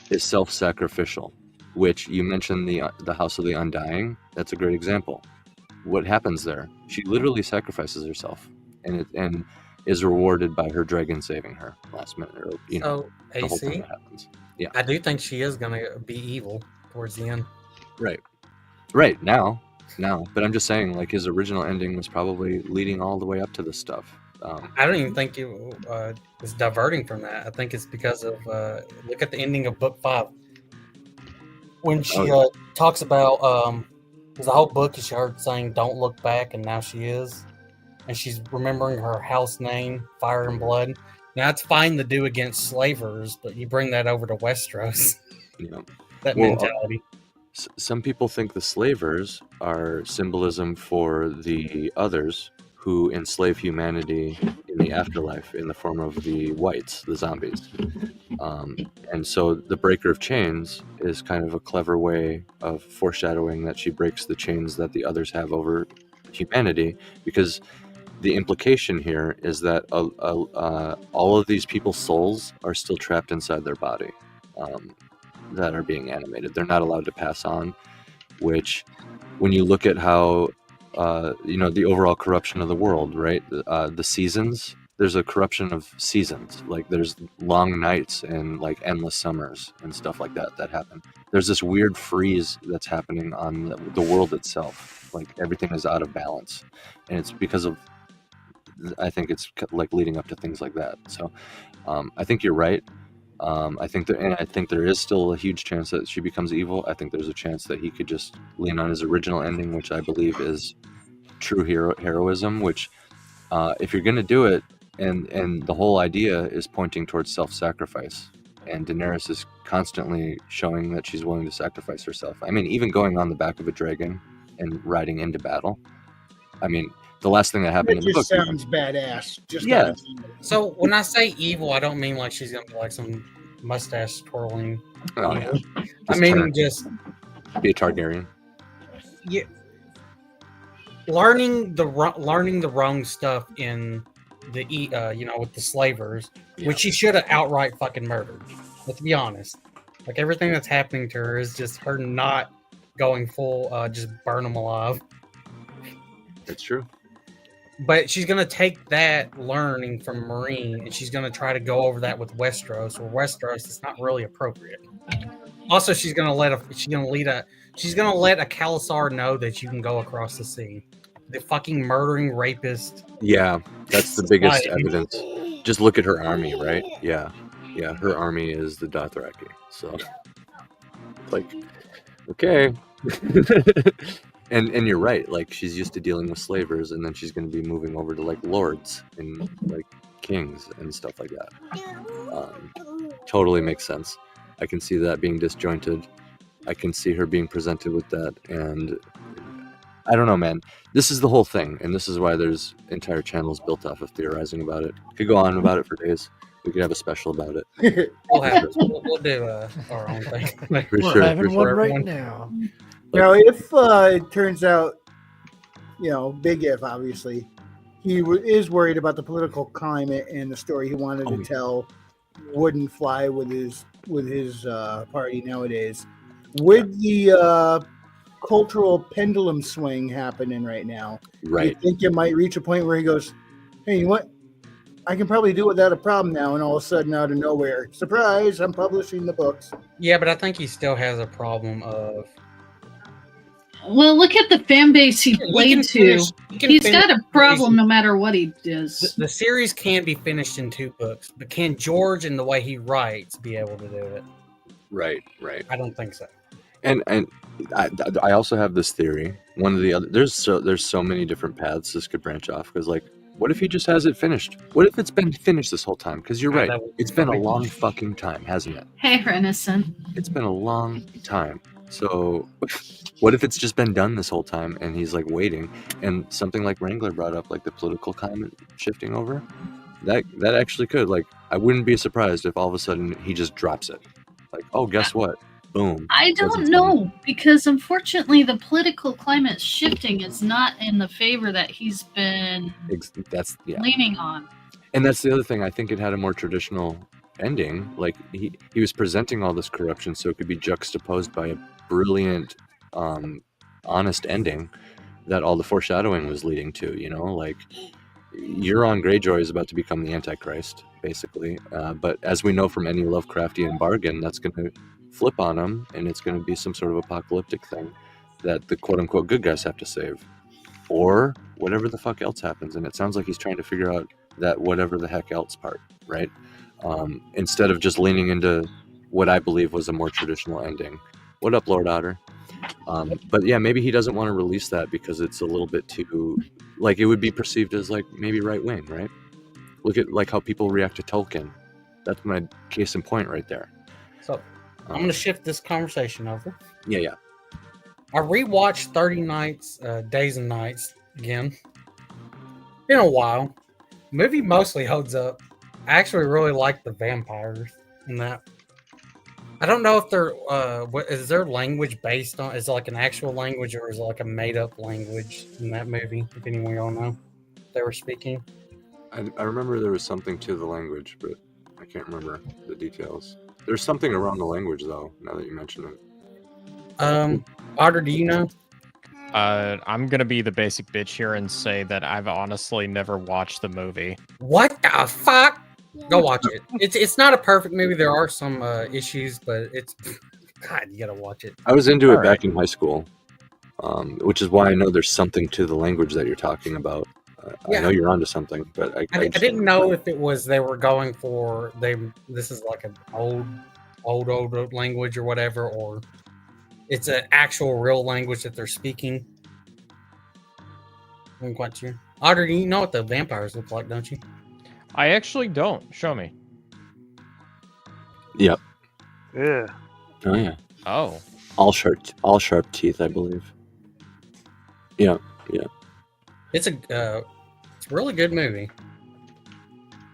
is self-sacrificial. Which you mentioned the House of the Undying. That's a great example. What happens there? She literally sacrifices herself, and is rewarded by her dragon saving her last minute. Or, So, the whole thing AC, that happens. Yeah, I do think she is gonna be evil towards the end. right now. But I'm just saying, like, his original ending was probably leading all the way up to this stuff. I don't even think it was diverting from that. I think it's because of look at the ending of book 5 when she talks about because the whole book is her saying "Don't look back," and now she is, and she's remembering her house name, Fire and Blood. Now it's fine to do against slavers, but you bring that over to Westeros. That mentality. Some people think the slavers are symbolism for the others who enslave humanity in the afterlife in the form of the whites, the zombies. And so the breaker of chains is kind of a clever way of foreshadowing that she breaks the chains that the others have over humanity, because the implication here is that all of these people's souls are still trapped inside their body. That are being animated. They're not allowed to pass on, which when you look at how, the overall corruption of the world, right? The seasons, there's a corruption of seasons. Like there's long nights and like endless summers and stuff like that happen. There's this weird freeze that's happening on the world itself. Like everything is out of balance, and it's because of, I think it's like leading up to things like that. So I think you're right. I think there is still a huge chance that she becomes evil. I think there's a chance that he could just lean on his original ending, which I believe is true heroism. Which, if you're gonna do it, and the whole idea is pointing towards self-sacrifice, and Daenerys is constantly showing that she's willing to sacrifice herself. I mean, even going on the back of a dragon and riding into battle. I mean, the last thing that happened It in the book. just sounds badass. Just Yeah. gotta see it. So when I say evil, I don't mean like she's gonna be like some mustache twirling. Oh yeah. I mean just be a Targaryen. Yeah, learning the wrong stuff in the with the slavers, which she should have outright fucking murdered. Let's be honest. Like everything that's happening to her is just her not going full, just burn them alive. It's true. But she's gonna take that learning from Marine and she's gonna try to go over that with Westeros, or Westeros is not really appropriate. Also, she's gonna let a Khalasar know that you can go across the sea. The fucking murdering rapist. Yeah, that's the biggest Society. evidence. Just look at her army, right? Yeah, her army is the Dothraki. So, like, okay. And you're right. Like, she's used to dealing with slavers, and then she's going to be moving over to like lords and like kings and stuff like that. Totally makes sense. I can see that being disjointed. I can see her being presented with that, and I don't know, man. This is the whole thing, and this is why there's entire channels built off of theorizing about it. Could go on about it for days. We could have a special about it. We'll do our own thing. For We're sure. having For one sure. right now. Now, if it turns out, big if, obviously, he is worried about the political climate and the story he wanted to tell wouldn't fly with his party nowadays. Would the cultural pendulum swing happening right now? Right. You think it might reach a point where he goes, "Hey, you know what? I can probably do it without a problem now," and all of a sudden, out of nowhere, surprise! I'm publishing the books. Yeah, but I think he still has a problem of. Well, look at the fan base he played to. He's got a problem no matter what he does. The series can be finished in 2 books, but can George, in the way he writes, be able to do it? Right. I don't think so. And I also have this theory. One of the other there's so many different paths this could branch off, because like, what if he just has it finished? What if it's been finished this whole time? Because you're right, it's been a long fucking time, hasn't it? Hey, Renison. It's been a long time. So what if it's just been done this whole time and he's like waiting, and something like Wrangler brought up, like the political climate shifting over, that actually could, like, I wouldn't be surprised if all of a sudden he just drops it. Like, oh, guess what? Boom. I don't know, because unfortunately the political climate shifting is not in the favor that he's been That's leaning on. And that's the other thing. I think it had a more traditional ending. Like he was presenting all this corruption so it could be juxtaposed by a brilliant, honest ending that all the foreshadowing was leading to. Like Euron Greyjoy is about to become the Antichrist, basically. But as we know from any Lovecraftian bargain, that's going to flip on him, and it's going to be some sort of apocalyptic thing that the quote-unquote good guys have to save, or whatever the fuck else happens. And it sounds like he's trying to figure out that whatever the heck else part, right? Instead of just leaning into what I believe was a more traditional ending. What up, Lord Otter? But yeah, maybe he doesn't want to release that because it's a little bit too, like, it would be perceived as like maybe right wing, right? Look at like how people react to Tolkien. That's my case in point right there. So I'm going to shift this conversation over. Yeah. I rewatched 30 Nights, Days and Nights again. Been a while. Movie mostly holds up. I actually really like the vampires in that. I don't know if they're, is their language based on, is it like an actual language, or is it like a made up language in that movie? If anyone y'all know they were speaking. I remember there was something to the language, but I can't remember the details. There's something around the language, though, now that you mention it. Otter, do you know? I'm gonna be the basic bitch here and say that I've honestly never watched the movie. What the fuck? Go watch it. It's not a perfect movie. There are some issues, but it's God, you gotta watch it. I was into it All back in high school, which is why I know there's something to the language that you're talking about. I Yeah. know you're onto something, but I I just didn't know if it was they were going for this is like an old language or whatever, or it's an actual real language that they're speaking. I'm quite sure. Otter, you know what the vampires look like, don't you? I actually don't. Show me. Yep. Yeah. Oh yeah. Oh. All sharp teeth, I believe. Yeah. Yeah. It's a really good movie.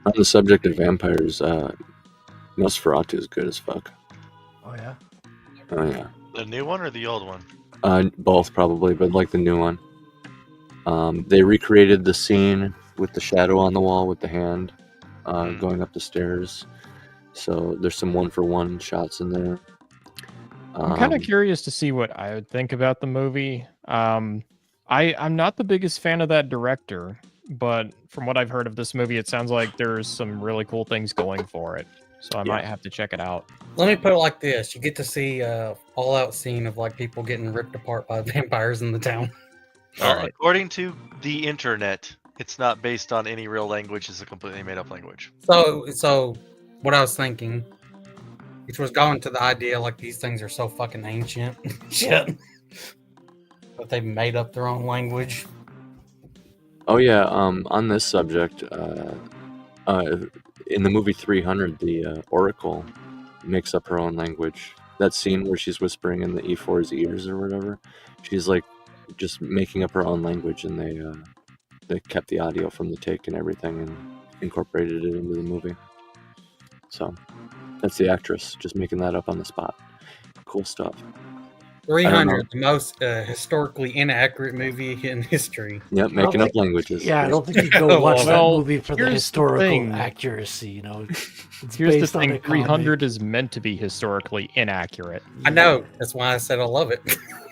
On the subject of vampires, Nosferatu is good as fuck. Oh yeah. Oh yeah. The new one or the old one? Both probably, but like the new one. They recreated the scene with the shadow on the wall with the hand going up the stairs. So there's some 1-for-1 shots in there. I'm kind of curious to see what I would think about the movie. I'm not the biggest fan of that director, but from what I've heard of this movie, it sounds like there's some really cool things going for it. So I might have to check it out. Let me put it like this: you get to see all-out scene of like people getting ripped apart by vampires in the town. Well, according to the internet, it's not based on any real language. It's a completely made-up language. So what I was thinking, which was going to the idea like these things are so fucking ancient, shit, but they've made up their own language. Oh yeah. On this subject, in the movie 300, the Oracle makes up her own language. That scene where she's whispering in the E4's ears or whatever, she's like just making up her own language, and they kept the audio from the take and everything and incorporated it into the movie. So that's the actress just making that up on the spot. Cool stuff. 300, the most historically inaccurate movie in history. Yep, making up languages. Yeah, I don't think you go watch that Well, movie for the here's the historical thing. accuracy. You know, it's Here's the based on thing: a comic. 300 is meant to be historically inaccurate. I know. That's why I said I love it.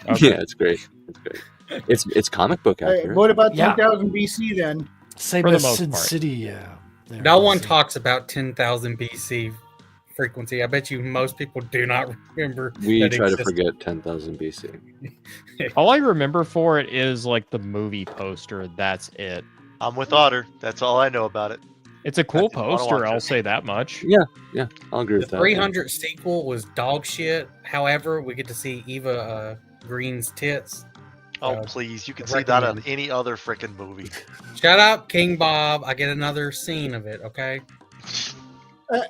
Okay. Yeah, it's great. It's great. It's comic book Hey, accurate. what about Yeah. 10,000 BC then? Same For the as most Sin part. City. There, No one so- talks about 10,000 BC frequency. I bet you most people do not remember. We that try to existed. forget 10,000 BC. All I remember for it is like the movie poster. That's it. I'm with Otter. That's all I know about it. It's a cool I wanna poster. watch I'll it. say that much. Yeah, I'll agree The with that. 300 sequel was dog shit. However, we get to see Eva Green's tits. Oh, Uh, please. You can I see that on recommend. any other freaking movie. Shut up, King Bob. I get another scene of it, okay?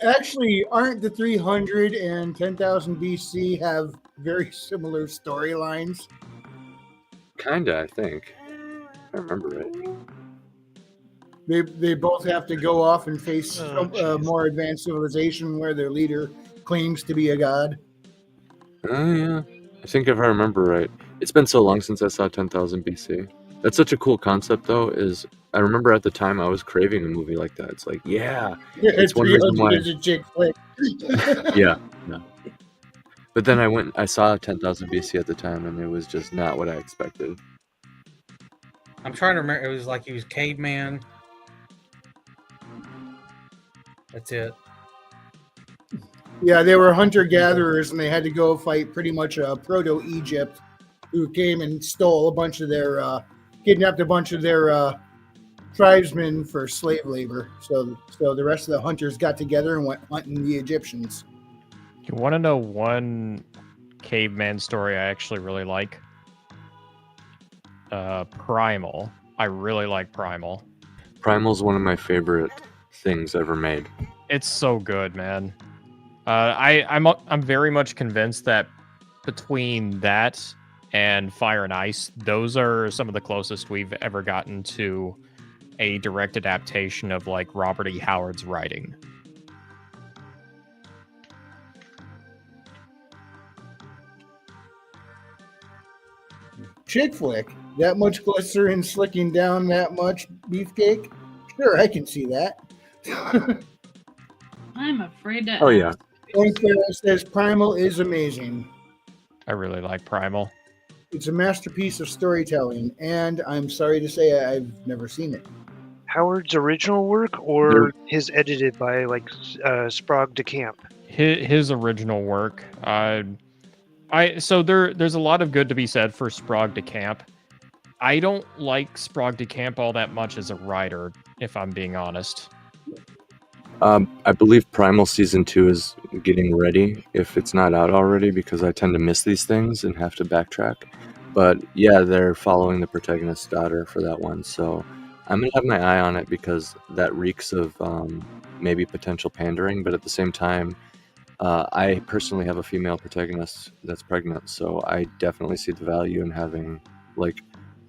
Actually, aren't the 300 and 10,000 BC have very similar storylines? Kinda, I think. If I remember right. They both have to go off and face Oh, a jeez. more advanced civilization where their leader claims to be a god. Oh yeah. I think if I remember right. It's been so long since I saw 10,000 BC. That's such a cool concept though, is I remember at the time I was craving a movie like that. It's like, yeah. It's one reason 300 why. is a chick flick. Yeah. But then I saw 10,000 BC at the time and it was just not what I expected. I'm trying to remember. It was like he was caveman. That's it. Yeah, they were hunter gatherers and they had to go fight pretty much proto Egypt, who came and stole a bunch of their, kidnapped a bunch of their tribesmen for slave labor. So the rest of the hunters got together and went hunting the Egyptians. You want to know one caveman story I actually really like? Primal. I really like Primal. Primal's one of my favorite things ever made. It's so good, man. I'm very much convinced that between that and Fire and Ice, those are some of the closest we've ever gotten to a direct adaptation of like Robert E. Howard's writing. Chick flick, that much glycerin slicking down that much beefcake? Sure, I can see that. I'm afraid to. Oh yeah. Frank Farrell says Primal is amazing. I really like Primal. It's a masterpiece of storytelling, and I'm sorry to say I've never seen it. Howard's original work or his edited by like Sprague de Camp? His original work. So there's a lot of good to be said for Sprague de Camp. I don't like Sprague de Camp all that much as a writer, if I'm being honest. I believe Primal Season 2 is getting ready, if it's not out already, because I tend to miss these things and have to backtrack. But yeah, they're following the protagonist's daughter for that one, so I'm going to have my eye on it because that reeks of maybe potential pandering, but at the same time, I personally have a female protagonist that's pregnant, so I definitely see the value in having like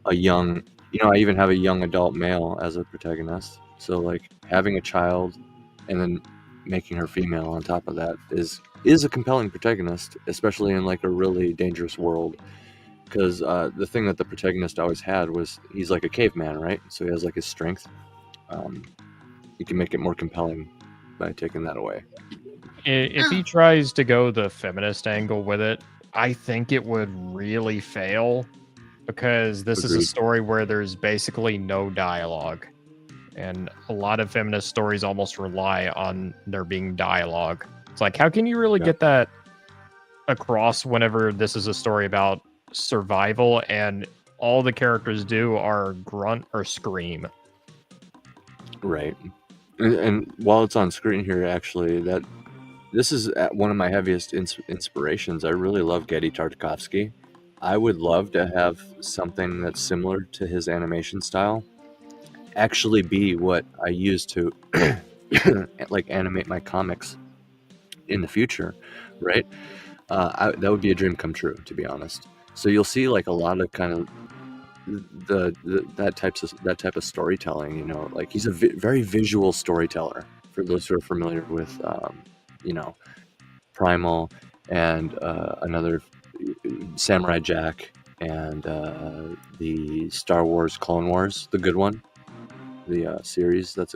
a young, I even have a young adult male as a protagonist. So like having a child and then making her female on top of that is a compelling protagonist, especially in like a really dangerous world. Because the thing that the protagonist always had was he's like a caveman, right? So he has like his strength. You can make it more compelling by taking that away. If he tries to go the feminist angle with it, I think it would really fail, because this is a Agreed. story where there's basically no dialogue. And a lot of feminist stories almost rely on there being dialogue. It's like, how can you really get that across whenever this is a story about survival and all the characters do are grunt or scream? Right. And while it's on screen here, actually, this is one of my heaviest inspirations. I really love Genndy Tartakovsky. I would love to have something that's similar to his animation style actually be what I use to like animate my comics in the future, right? That would be a dream come true, to be honest. So you'll see like a lot of kind of that type of storytelling. Like he's a very visual storyteller. For those who are familiar with, Primal and another Samurai Jack and the Star Wars Clone Wars, the good one. The series. There's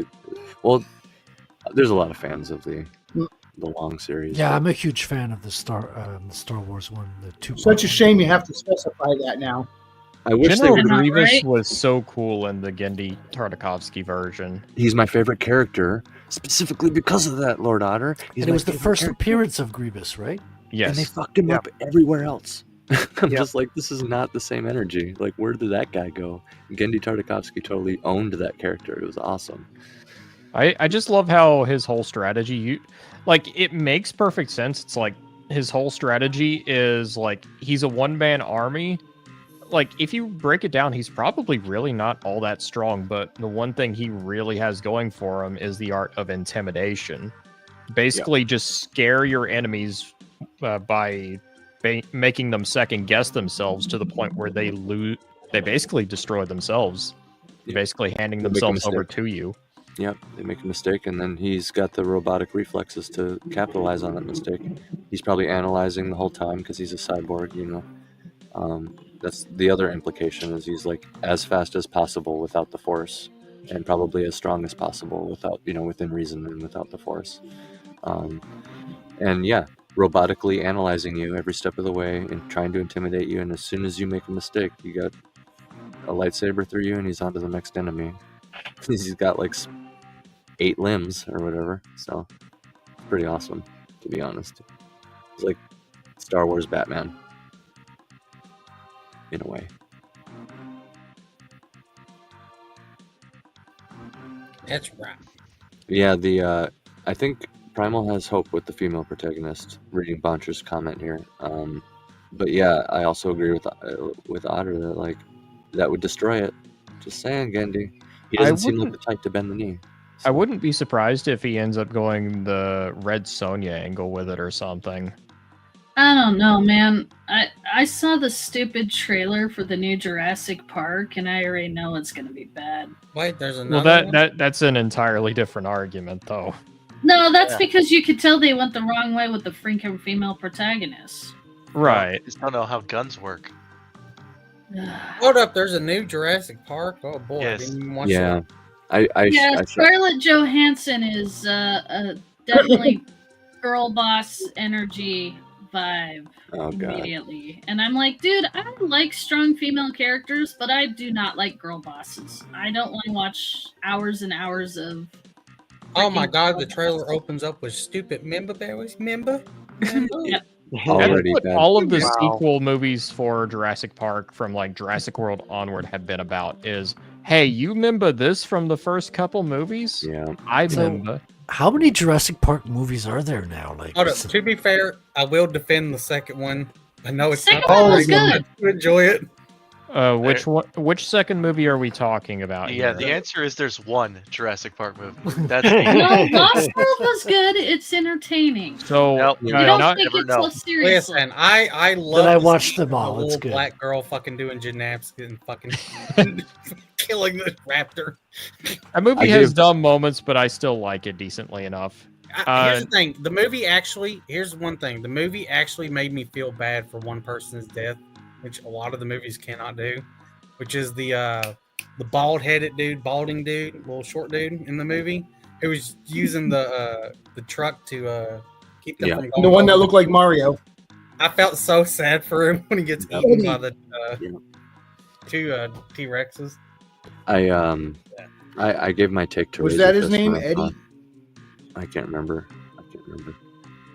a lot of fans of the long series. Yeah, I'm a huge fan of the Star Wars one. The two. Such a shame you have to specify that now. I wish General they would. Grievous right? was so cool in the Genndy Tartakovsky version. He's my favorite character, specifically because of that, Lord Otter. And it was the first appearance of Grievous, right? Yes. And they fucked him up everywhere else. I'm just like, this is not the same energy. Like, where did that guy go? Genndy Tartakovsky totally owned that character. It was awesome. I just love how his whole strategy, it makes perfect sense. It's like his whole strategy is like he's a one-man army. Like, if you break it down, he's probably really not all that strong, but the one thing he really has going for him is the art of intimidation. Basically, just scare your enemies by making them second guess themselves to the point where they basically destroy themselves, basically handing themselves over to you. Yep, they make a mistake, and then he's got the robotic reflexes to capitalize on that mistake. He's probably analyzing the whole time because he's a cyborg, That's the other implication, is he's like as fast as possible without the Force, and probably as strong as possible without, within reason and without the Force. And yeah, robotically analyzing you every step of the way and trying to intimidate you, and as soon as you make a mistake, you got a lightsaber through you and he's on to the next enemy. He's got like 8 limbs or whatever, so it's pretty awesome, to be honest. It's like Star Wars Batman in a way. That's right. Yeah, I think Primal has hope with the female protagonist, reading Boncher's comment here. But yeah, I also agree with Otter that that would destroy it. Just saying, Genndy. He doesn't seem like the type to bend the knee. I wouldn't be surprised if he ends up going the Red Sonja angle with it or something. I don't know, man. I saw the stupid trailer for the new Jurassic Park, and I already know it's going to be bad. Wait, there's Well, another one? that's an entirely different argument, though. No, that's because you could tell they went the wrong way with the freaking female protagonist. Right. I just don't know how guns work. Hold up, there's a new Jurassic Park? Oh boy, I Yes. didn't even watch Yeah. that. Scarlett Johansson is definitely girl boss energy, vibe Oh god. immediately. And I'm like, dude, I like strong female characters, but I do not like girl bosses. I don't want to watch hours and hours of. Oh my freaking god, girl the trailer bosses. opens up with stupid member berries. Member? Yep. Already That's what bad. all of the Wow. sequel movies for Jurassic Park from like Jurassic World onward have been about is, hey, you remember this from the first couple movies? Yeah. I So- remember. How many Jurassic Park movies are there now? Like, Hold up. To be fair, I will defend the second one. I know it's Second not one the was great, good. but I do enjoy it. Which one? Which second movie are we talking about? Yeah, here? the answer is there's one Jurassic Park movie. That's No, Lost World was good. It's entertaining. So Nope. You uh, don't not, take never it know. so seriously. Listen, I love. I to watched see them all. A It's little good. black girl fucking doing gymnastics and fucking killing the raptor. a movie I has give- dumb moments, but I still like it decently enough. Here's the thing: the movie actually. Here's one thing: the movie actually made me feel bad for one person's death, which a lot of the movies cannot do. Which is the balding dude, little short dude in the movie, who was using the truck to keep them Yeah. from going The one that over. looked like Mario. I felt so sad for him when he gets Yeah. eaten by the Yeah. two T-Rexes. I gave my take to Was Razor that his Fist name, when I saw Eddie? it. I can't remember.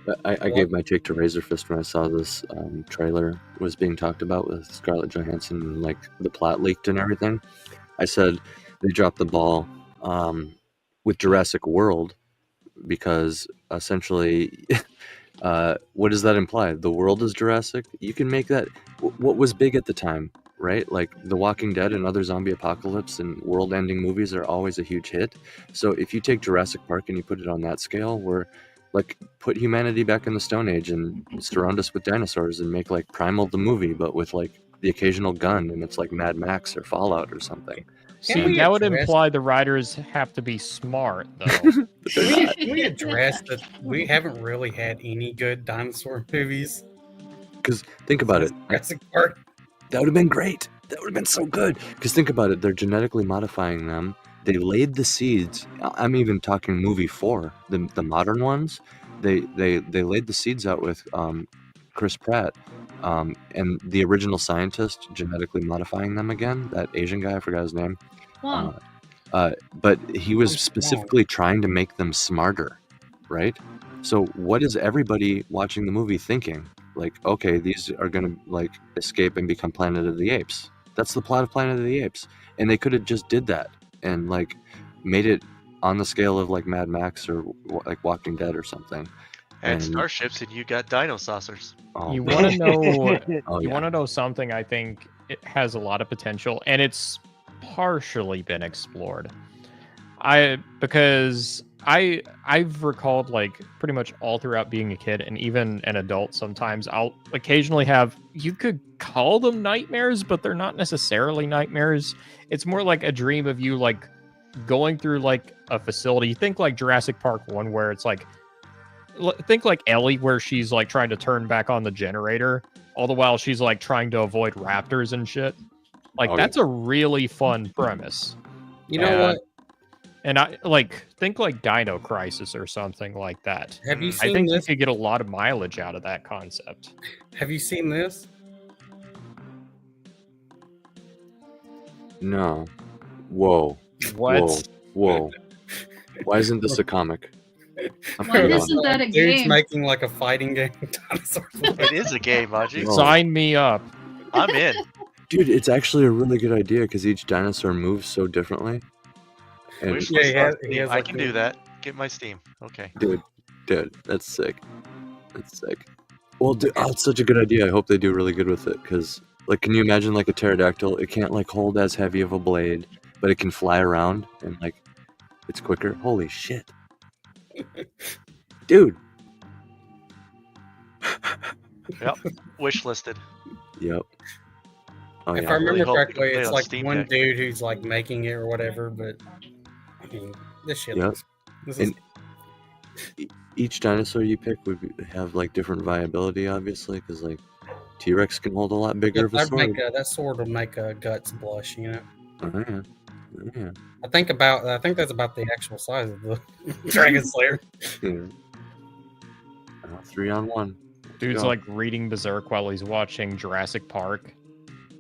But I gave my take to Razor Fist when I saw this trailer was being talked about with Scarlett Johansson and like the plot leaked and everything. I said they dropped the ball with Jurassic World because essentially, what does that imply? The world is Jurassic. You can make that. What was big at the time, right? Like The Walking Dead and other zombie apocalypse and world-ending movies are always a huge hit. So if you take Jurassic Park and you put it on that scale, where like put humanity back in the Stone Age and surround us with dinosaurs and make like Primal the movie, but with like the occasional gun and it's like Mad Max or Fallout or something. Can we See, that would address- imply the writers have to be smart, though. Can we address that we haven't really had any good dinosaur movies? Because think about it, Jurassic Park. that would have been great. That would have been so good. Because think about it, they're genetically modifying them. They laid the seeds. I'm even talking movie 4, the modern ones. They laid the seeds out with Chris Pratt and the original scientist genetically modifying them again. That Asian guy, I forgot his name. Wow. But he was Oh, wow. specifically trying to make them smarter, right? So what is everybody watching the movie thinking? Like, okay, these are gonna like escape and become Planet of the Apes. That's the plot of Planet of the Apes, and they could have just did that and like made it on the scale of like Mad Max or like Walking Dead or something. And And- starships, and you got dino saucers. Oh, You man. want to know? Oh, You yeah. want to know something? I think it has a lot of potential, and it's partially been explored. Because I've recalled like pretty much all throughout being a kid and even an adult. Sometimes I'll occasionally have, you could call them nightmares, but they're not necessarily nightmares. It's more like a dream of you like going through like a facility. Think like Jurassic Park 1, where it's like, think like Ellie, where she's like trying to turn back on the generator, all the while she's like trying to avoid raptors and shit. Like Oh, that's a really fun premise. You know Yeah. what? And I like think like Dino Crisis or something like that. Have you I seen think you this? could get a lot of mileage out of that concept. Have you seen this? No. Whoa. What? Whoa. Why isn't this a comic? I'm Why put it isn't on. that a Dude's game? making like a fighting game. Dinosaur. It is a game, Aji. Oh. Sign me up. I'm in. Dude, it's actually a really good idea because each dinosaur moves so differently. And Wish Yeah, list he has- on he Steam. has, I like, can the- do that. Get my Steam. Okay. dude, that's sick. That's sick. Well, dude, oh, it's such a good idea. I hope they do really good with it because, like, can you imagine like a pterodactyl? It can't like hold as heavy of a blade, but it can fly around and like it's quicker. Holy shit, dude. Yep. Wish listed. Yep. Oh If yeah. I remember really hope we can correctly, play it it's on like Steam one Deck. dude who's like making it or whatever. But I mean, this shit. Yep. Looks, this is And each dinosaur you pick would have like different viability, obviously, because like T-Rex can hold a lot bigger of a I'd sword. make that sword will make guts blush. You know. Oh, yeah. Oh, yeah. I think that's about the actual size of the Dragon Slayer. Yeah. 3-on-1. Dude's go. like reading Berserk while he's watching Jurassic Park.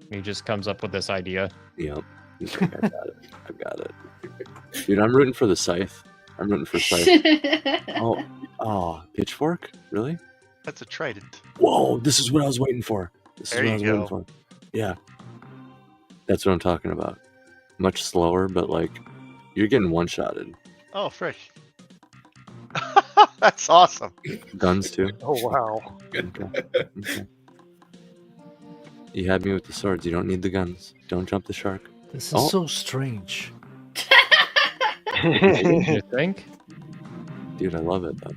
And he just comes up with this idea. Yep. He's like, I got it. I got it. Dude, I'm rooting for the Scythe. I'm rooting for Scythe. Oh, Pitchfork? Really? That's a trident. Whoa, this is what I was waiting for. This There is what I you was waiting for. Yeah. That's what I'm talking about. Much slower, but like, you're getting one-shotted. Oh, frick. That's awesome. Guns, too. Oh wow. Okay. You had me with the swords. You don't need the guns. Don't jump the shark. This is Oh. so strange. You think? Dude, I love it, though.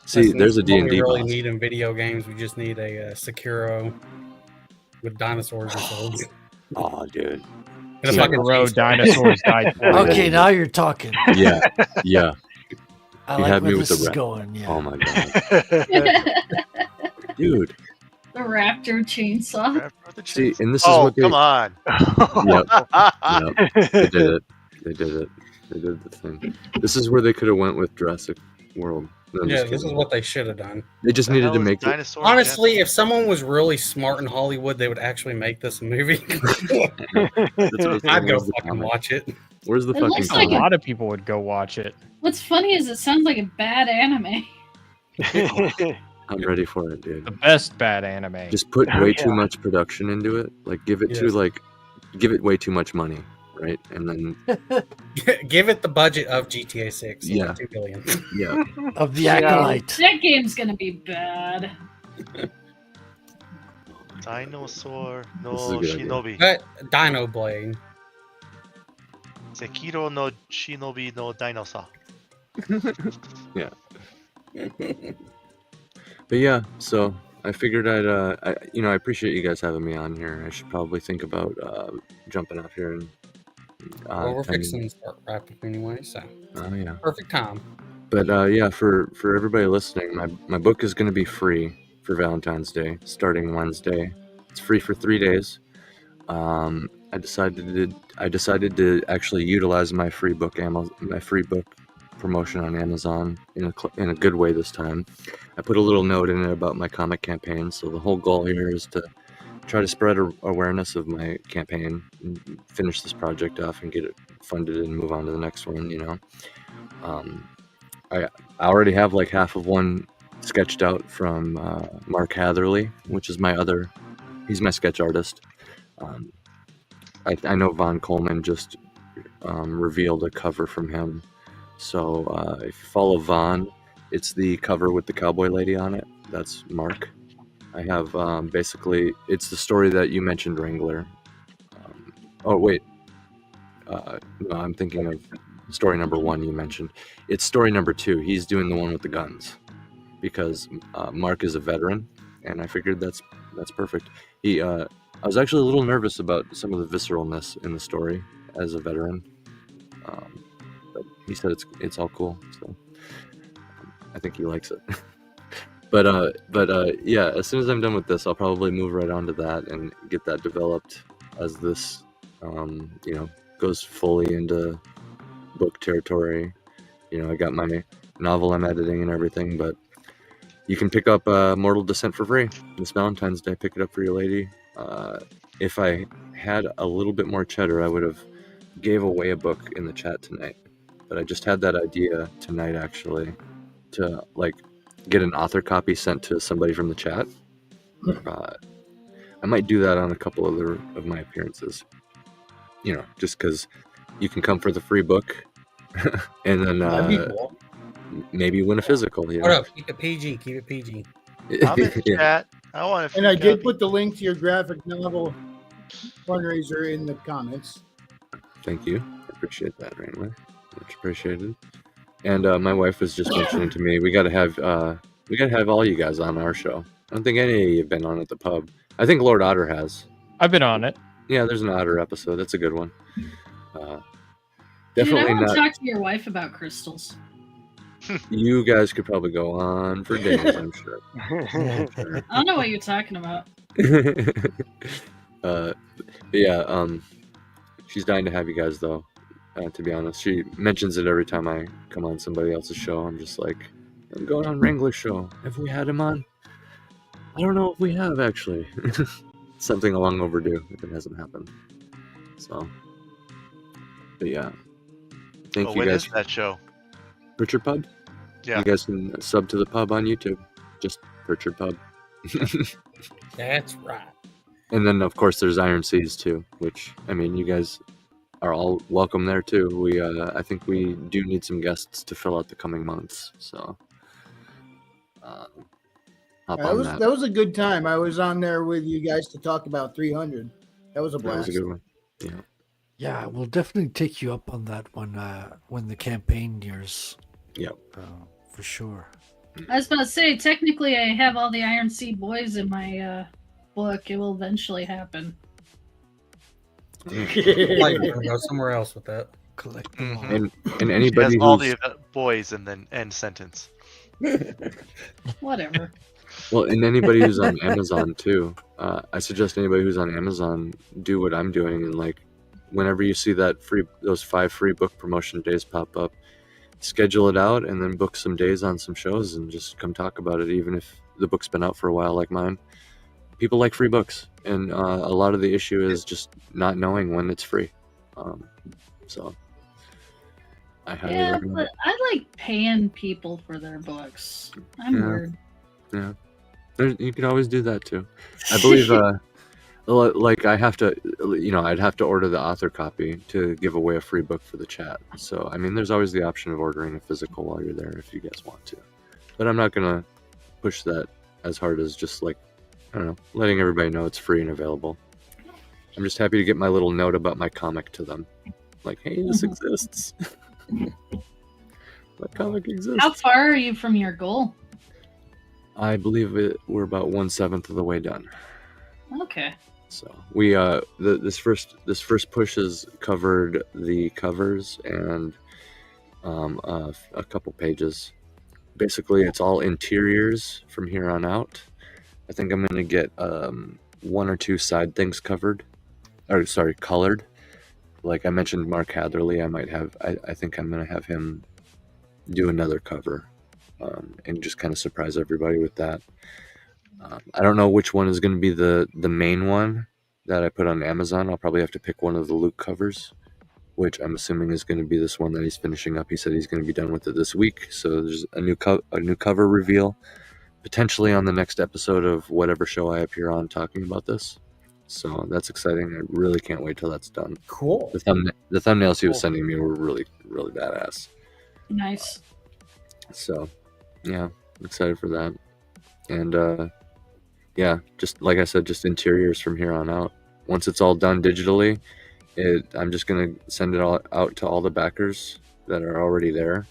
See, Listen, there's a what we D&D really boss. need in video games. We just need a Sekiro with dinosaurs and swords. Oh, dude. And a fucking Sekiro, chainsaw. dinosaurs died for it. Okay, now you're talking. Yeah, yeah. I You like had where me with this the is rat. going. Yeah. Oh my god. Dude. The raptor chainsaw. See, and this is Oh, what they... come on. Yep. Yep. They did it. They did it. They did the thing. This is where they could have went with Jurassic World. No, I'm Yeah, just this is kidding. what they should have done. They just needed to make it. Dinosaur Honestly, if someone was really smart in Hollywood, they would actually make this a movie. That's what I'm saying. I'd go Where's the fucking comic? watch it. Where's the It fucking looks A like comic? lot of people would go watch it. What's funny is it sounds like a bad anime. I'm ready for it, dude. The best bad anime. Just put way too Yeah. much production into it. Like, give it Yes. give it way too much money, right? And then, Give it the budget of GTA 6. Yeah. $2 billion. yeah. Of the Yeah. Acolyte. That game's gonna be bad. Dinosaur This is a no good idea. Shinobi. But Dino Blade. Sekiro no Shinobi no Dinosaur. But yeah, so I figured I appreciate you guys having me on here. I should probably think about jumping up here and. Well, we're kind of- fixing to start wrapping anyway, so Oh yeah. perfect time. But yeah, for everybody listening, my book is going to be free for Valentine's Day starting Wednesday. It's free for 3 days. I decided to actually utilize my free book promotion on Amazon in a good way this time. I put a little note in it about my comic campaign. So the whole goal here is to try to spread awareness of my campaign, and finish this project off, and get it funded and move on to the next one. You know. I already have like half of one sketched out from Mark Hatherley, which is he's my sketch artist. I know Von Coleman just revealed a cover from him. So if you follow Von, it's the cover with the cowboy lady on it. That's Mark. I have basically, it's the story that you mentioned, Wrangler. Oh, wait. No, I'm thinking of story number 1 you mentioned. It's story number 2. He's doing the one with the guns because Mark is a veteran, and I figured that's perfect. I was actually a little nervous about some of the visceralness in the story as a veteran, but he said it's all cool, so I think he likes it. but yeah, as soon as I'm done with this, I'll probably move right on to that and get that developed as this goes fully into book territory. I got my novel I'm editing and everything, but you can pick up Mortal Descent for free this Valentine's Day. Pick it up for your lady. If I had a little bit more cheddar, I would have gave away a book in the chat tonight, but I just had that idea tonight actually to like get an author copy sent to somebody from the chat. I might do that on a couple of my appearances, just because you can come for the free book and then That'd be cool. maybe win a physical. What up? Keep it PG. Keep it PG. I'm in Yeah. chat. I want to. And I did put the link to your graphic novel fundraiser in the comments. Thank you. I appreciate that, Wrangler. Much appreciated. And my wife was just mentioning to me, we gotta have all you guys on our show. I don't think any of you have been on at the pub. I think Lord Otter has. I've been on it. Yeah, there's an Otter episode. That's a good one. Dude, I Definitely want to not. talk to your wife about crystals. You guys could probably go on for days, I'm sure. I don't know what you're talking about. But yeah, she's dying to have you guys though. To be honest, she mentions it every time I come on somebody else's show. I'm just like, going on Wrangler show. Have we had him on? I don't know if we have actually. Something long overdue if it hasn't happened. So, but yeah, thank Well, you when guys. is that show? Pritchard Pub. Yeah. You guys can sub to the pub on YouTube. Just Pritchard Pub. That's right. And then of course there's Iron Seas too, which I mean you guys are all welcome there too. We I think we do need some guests to fill out the coming months. So hop on that. That was a good time. I was on there with you guys to talk about 300. That was a That blast. was a good one. Yeah. Yeah, we'll definitely take you up on that when the campaign nears. Yep. For sure. I was about to say, technically, I have all the Iron Sea boys in my book. It will eventually happen. Like, go somewhere else with that. Collect them all. And She anybody has all who's the boys and then end sentence. Whatever. well, and anybody who's on Amazon too. I suggest anybody who's on Amazon do what I'm doing, and like whenever you see those 5 free book promotion days pop up, schedule it out and then book some days on some shows and just come talk about it, even if the book's been out for a while like mine. People like free books, and a lot of the issue is just not knowing when it's free. So I highly Yeah, recommend but it. I like paying people for their books. I'm Yeah. weird. Yeah, you could always do that too. I believe like I have to, I'd have to order the author copy to give away a free book for the chat. So I mean, there's always the option of ordering a physical while you're there if you guys want to, but I'm not gonna push that as hard as just like, I don't know, letting everybody know it's free and available. I'm just happy to get my little note about my comic to them, like, hey, this exists. My comic exists. How far are you from your goal? I believe we're about 1/7 of the way done. Okay. So we this first push has covered the covers and a couple pages. Basically, it's all interiors from here on out. I think I'm gonna get 1 or 2 side things covered, or sorry, colored. Like I mentioned, Mark Hatherley. I think I'm gonna have him do another cover, and just kind of surprise everybody with that. I don't know which one is going to be the main one that I put on Amazon. I'll probably have to pick one of the Luke covers, which I'm assuming is going to be this one that he's finishing up. He said he's going to be done with it this week. So there's a new cover reveal, potentially on the next episode of whatever show I appear on talking about this. So that's exciting. I really can't wait till that's done. Cool. The thumbnails he was sending me were really, really badass. Nice. So yeah, I'm excited for that. And yeah, just like I said, just interiors from here on out. Once it's all done digitally, I'm just gonna send it all out to all the backers that are already there,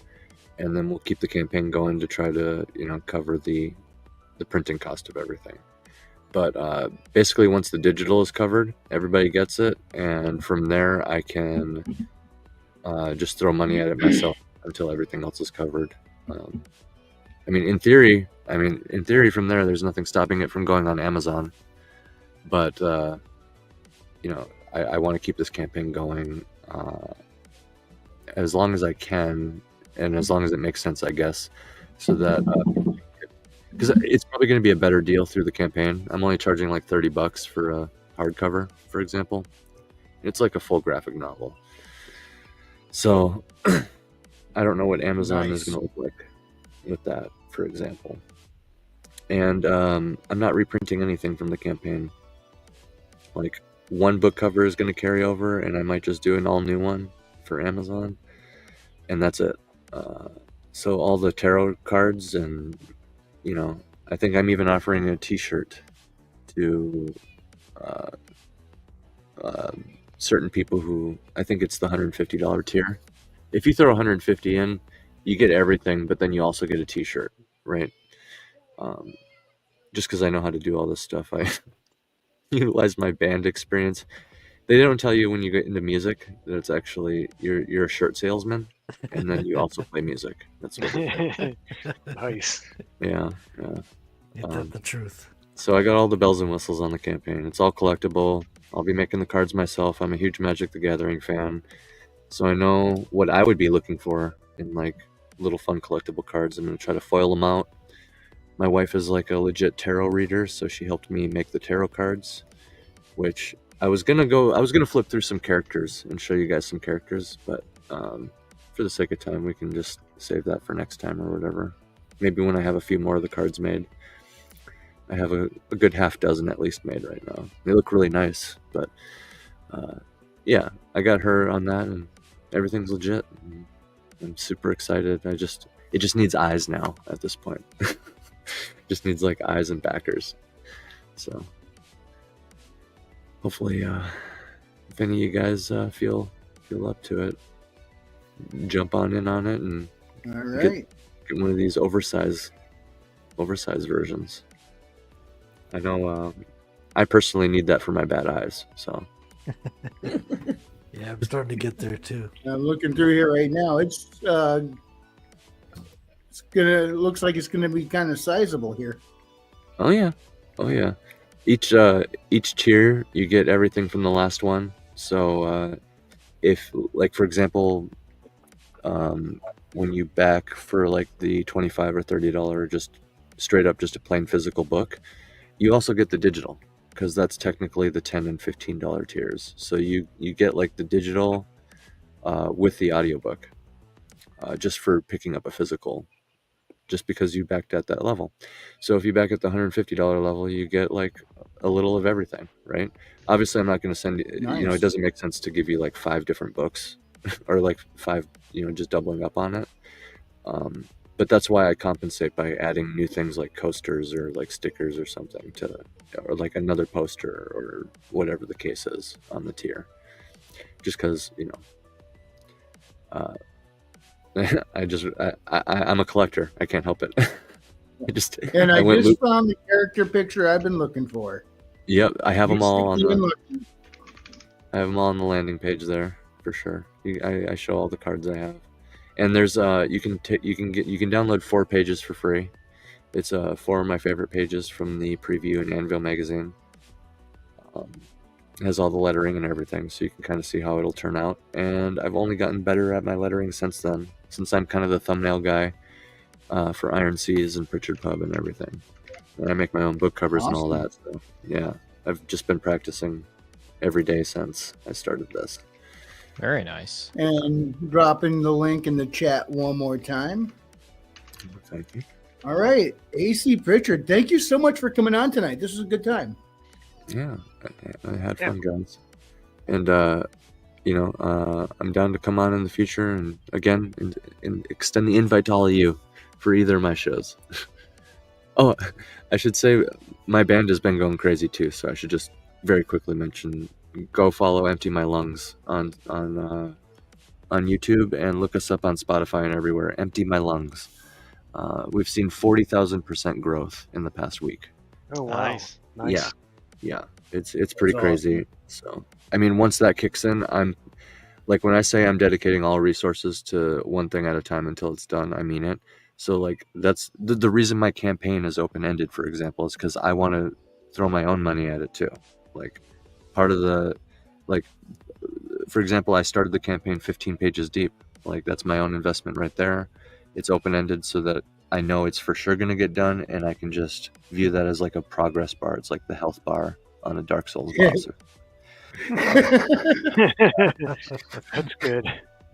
and then we'll keep the campaign going to try to cover the printing cost of everything. But basically, once the digital is covered, everybody gets it, and from there I can just throw money at it myself until everything else is covered. In theory, from there's nothing stopping it from going on Amazon. But I want to keep this campaign going as long as I can, and as long as it makes sense, I guess, so that because it's probably going to be a better deal through the campaign. I'm only charging like $30 for a hardcover, for example. It's like a full graphic novel. So I don't know what Amazon is going to look like with that, for example. And I'm not reprinting anything from the campaign. Like, one book cover is going to carry over, and I might just do an all new one for Amazon, and that's it. So all the tarot cards, and I think I'm even offering a t-shirt to certain people who, I think it's the $150 tier. If you throw $150 in, you get everything, but then you also get a t-shirt, right? Just because I know how to do all this stuff, I utilize my band experience. They don't tell you when you get into music that it's actually you're a shirt salesman, and then you also play music. That's what Nice. Yeah. Ain't that the truth? So I got all the bells and whistles on the campaign. It's all collectible. I'll be making the cards myself. I'm a huge Magic the Gathering fan, so I know what I would be looking for in like little fun collectible cards. I'm going to try to foil them out. My wife is like a legit tarot reader, so she helped me make the tarot cards, which I was gonna flip through some characters and show you guys some characters, but for the sake of time, we can just save that for next time or whatever. Maybe when I have a few more of the cards made. I have a good half dozen at least made right now. They look really nice, but yeah, I got her on that, and everything's legit. And I'm super excited. It just needs eyes now at this point. Just needs like eyes and backers. So hopefully, if any of you guys feel up to it, jump on in on it and All right. get one of these oversized versions. I know I personally need that for my bad eyes, so Yeah, I'm starting to get there too. I'm looking through here right now. Looks like it's gonna be kind of sizable here. oh yeah. Each tier you get everything from the last one. So if, like, for example, when you back for like the $25 or $30 just straight up just a plain physical book, you also get the digital, because that's technically the $10 and $15 tiers. So you get like the digital with the audiobook just for picking up a physical, just because you backed at that level. So if you back at the $150 level, you get like a little of everything, right? Obviously, I'm not going to send you, Nice. it doesn't make sense to give you like 5 different books or like 5, just doubling up on it. But that's why I compensate by adding new things like coasters or like stickers or something or like another poster or whatever the case is on the tier. Just because, I'm a collector. I can't help it. And I went just found the character picture I've been looking for. Yep, I have them all on Even the. looking. I have them all on the landing page there for sure. I show all the cards I have, and there's you can download 4 pages for free. It's 4 of my favorite pages from the preview in Anvil magazine. It has all the lettering and everything, so you can kind of see how it'll turn out. And I've only gotten better at my lettering since then, since I'm kind of the thumbnail guy for Iron Seas and Pritchard Pub and everything. And I make my own book covers and all Awesome. that. So yeah, I've just been practicing every day since I started this. Very nice. And dropping the link in the chat one more time. Thank you. All right, AC Pritchard, thank you so much for coming on tonight. This was a good time. Yeah, I had fun, guys. And I'm down to come on in the future and again and extend the invite to all of you for either of my shows. Oh, I should say my band has been going crazy too, so I should just very quickly mention, go follow Empty My Lungs on YouTube and look us up on Spotify and everywhere. Empty My Lungs. We've seen 40,000% growth in the past week. Oh wow! Nice. Yeah, it's pretty That's crazy. So I mean, once that kicks in, I'm like, when I say I'm dedicating all resources to one thing at a time until it's done, I mean it. So like, that's the reason my campaign is open-ended, for example, is because I want to throw my own money at it too. Like, part of the, like, for example, I started the campaign 15 pages deep. Like, that's my own investment right there. It's open-ended so that I know it's for sure going to get done, and I can just view that as like a progress bar. It's like the health bar on a Dark Souls boss. That's good.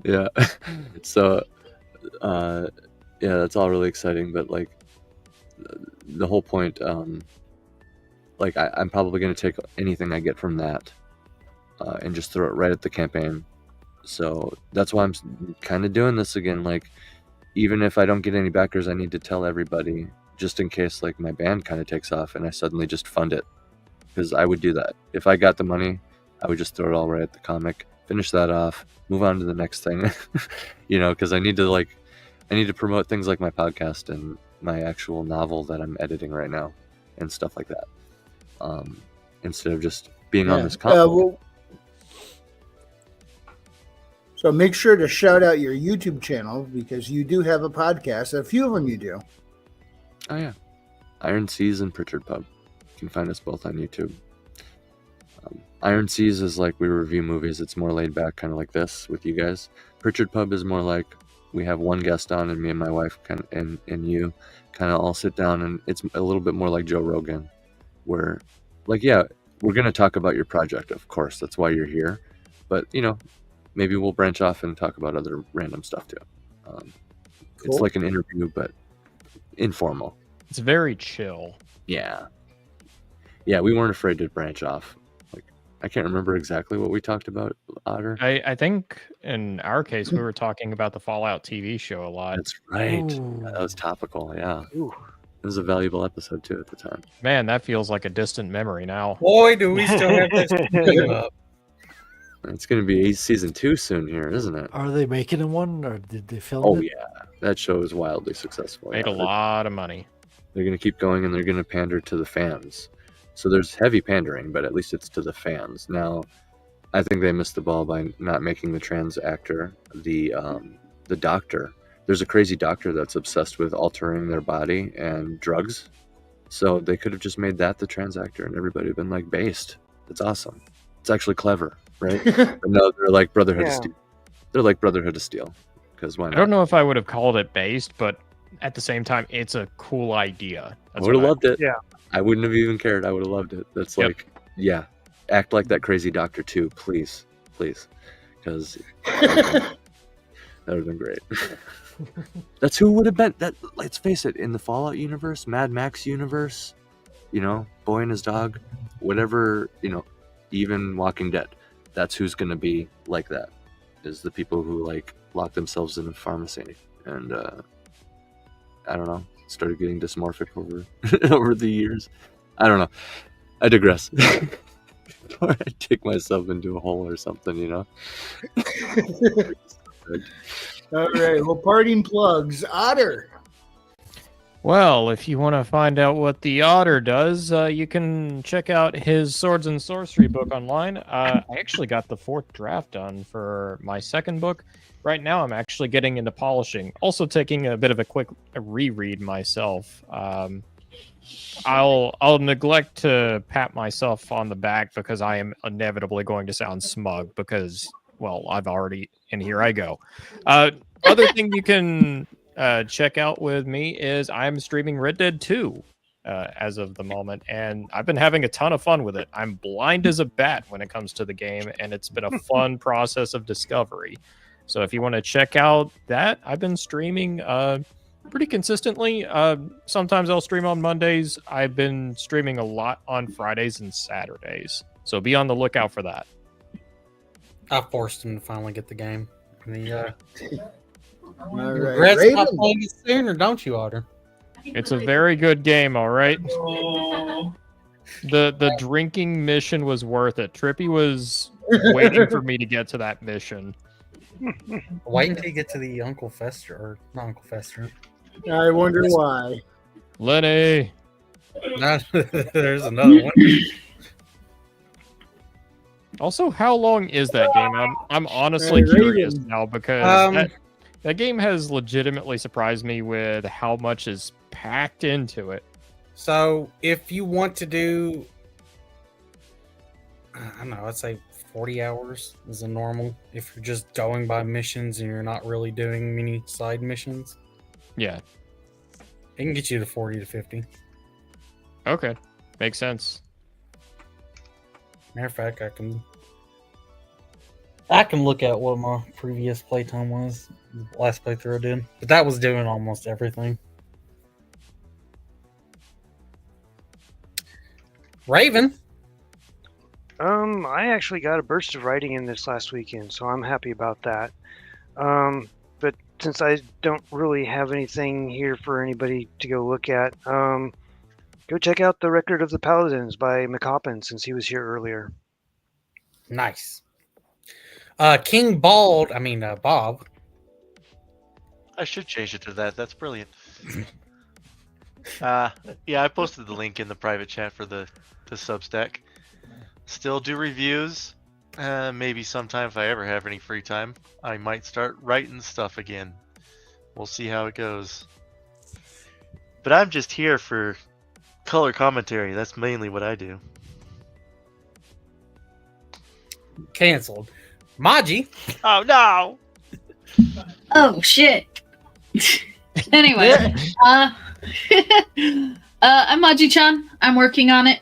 Yeah. So, yeah, that's all really exciting. But like, the whole point, like, I'm probably going to take anything I get from that and just throw it right at the campaign. So that's why I'm kind of doing this again. Like, even if I don't get any backers, I need to tell everybody, just in case like my band kind of takes off and I suddenly just fund it. Because I would do that. If I got the money, I would just throw it all right at the comic, finish that off, move on to the next thing. Because I need to promote things like my podcast and my actual novel that I'm editing right now and stuff like that. Instead of just being on this comic. So make sure to shout out your YouTube channel, because you do have a podcast. A few of them you do. Oh yeah, Iron Seas and Pritchard Pub. You can find us both on YouTube. Iron Seas is like we review movies. It's more laid back, kind of like this with you guys. Pritchard Pub is more like we have one guest on, and me and my wife and you kind of all sit down, and it's a little bit more like Joe Rogan, where like, yeah, we're going to talk about your project, of course, that's why you're here, but maybe we'll branch off and talk about other random stuff too. It's like an interview, but informal. It's very chill. Yeah, we weren't afraid to branch off. Like, I can't remember exactly what we talked about, Otter. I think in our case we were talking about the Fallout TV show a lot. That's right. Yeah, that was topical. Yeah. Ooh. It was a valuable episode too at the time. Man, that feels like a distant memory now. Boy, do we still have this up. It's going to be season 2 soon here, isn't it? Are they making one, or did they film Oh it? yeah, that show is wildly successful. Made yeah. a lot of money. They're going to keep going, and they're going to pander to the fans. So there's heavy pandering, but at least it's to the fans. Now, I think they missed the ball by not making the trans actor the doctor. There's a crazy doctor that's obsessed with altering their body and drugs. So they could have just made that the trans actor, and everybody would have been like, based. It's awesome. It's actually clever, right? But no, they're like Brotherhood of Steel. They're like Brotherhood of Steel. Because why not? I don't know if I would have called it based, but at the same time, it's a cool idea. I would have loved it. Yeah. I wouldn't have even cared. I would have loved it. That's Yep. like, yeah, act like that crazy doctor too, please, because that would have been great. That's who it would have been. That, let's face it, in the Fallout universe, Mad Max universe, Boy and his dog, whatever, even Walking Dead, that's who's gonna be like that. Is the people who like lock themselves in a pharmacy and I don't know, started getting dysmorphic over the years. I don't know. I digress. Or I dig myself into a hole or something, All right. Well, parting plugs. Otter. Well, if you want to find out what the Otter does, you can check out his Swords and Sorcery book online. I actually got the 4th draft done for my 2nd book. Right now, I'm actually getting into polishing. Also taking a bit of a quick reread myself. I'll neglect to pat myself on the back because I am inevitably going to sound smug because, well, I've already, and here I go. Other thing you can check out with me is I'm streaming Red Dead 2 as of the moment, and I've been having a ton of fun with it. I'm blind as a bat when it comes to the game, and it's been a fun process of discovery. So if you want to check out that, I've been streaming pretty consistently. Sometimes I'll stream on Mondays. I've been streaming a lot on Fridays and Saturdays. So be on the lookout for that. I forced him to finally get the game. All You right. regret not Raven. playing it sooner, don't you, Otter? It's a very good game, all right? The drinking mission was worth it. Trippy was waiting for me to get to that mission. Wait until you get to the Uncle Fester, or not Uncle Fester. I wonder why. Lenny! No, there's another one. Also, how long is that game? I'm honestly Raven. curious now because Um, that game has legitimately surprised me with how much is packed into it. So if you want to do, I don't know, I'd say 40 hours is a normal. If you're just going by missions and you're not really doing many side missions, Yeah. it can get you to 40 to 50. Okay. Makes sense. Matter of fact, I can look at what my previous playtime was, the last playthrough I did, but that was doing almost everything. Raven. I actually got a burst of writing in this last weekend, so I'm happy about that. But since I don't really have anything here for anybody to go look at, go check out The Record of the Paladins by McCoppin, since he was here earlier. Nice. King Bald, Bob. I should change it to that. That's brilliant. Yeah, I posted the link in the private chat for the Substack. Still do reviews. Maybe sometime if I ever have any free time, I might start writing stuff again. We'll see how it goes. But I'm just here for color commentary. That's mainly what I do. Canceled. Maji. Oh no! Oh shit. Anyway, I'm Maji-chan. I'm working on it.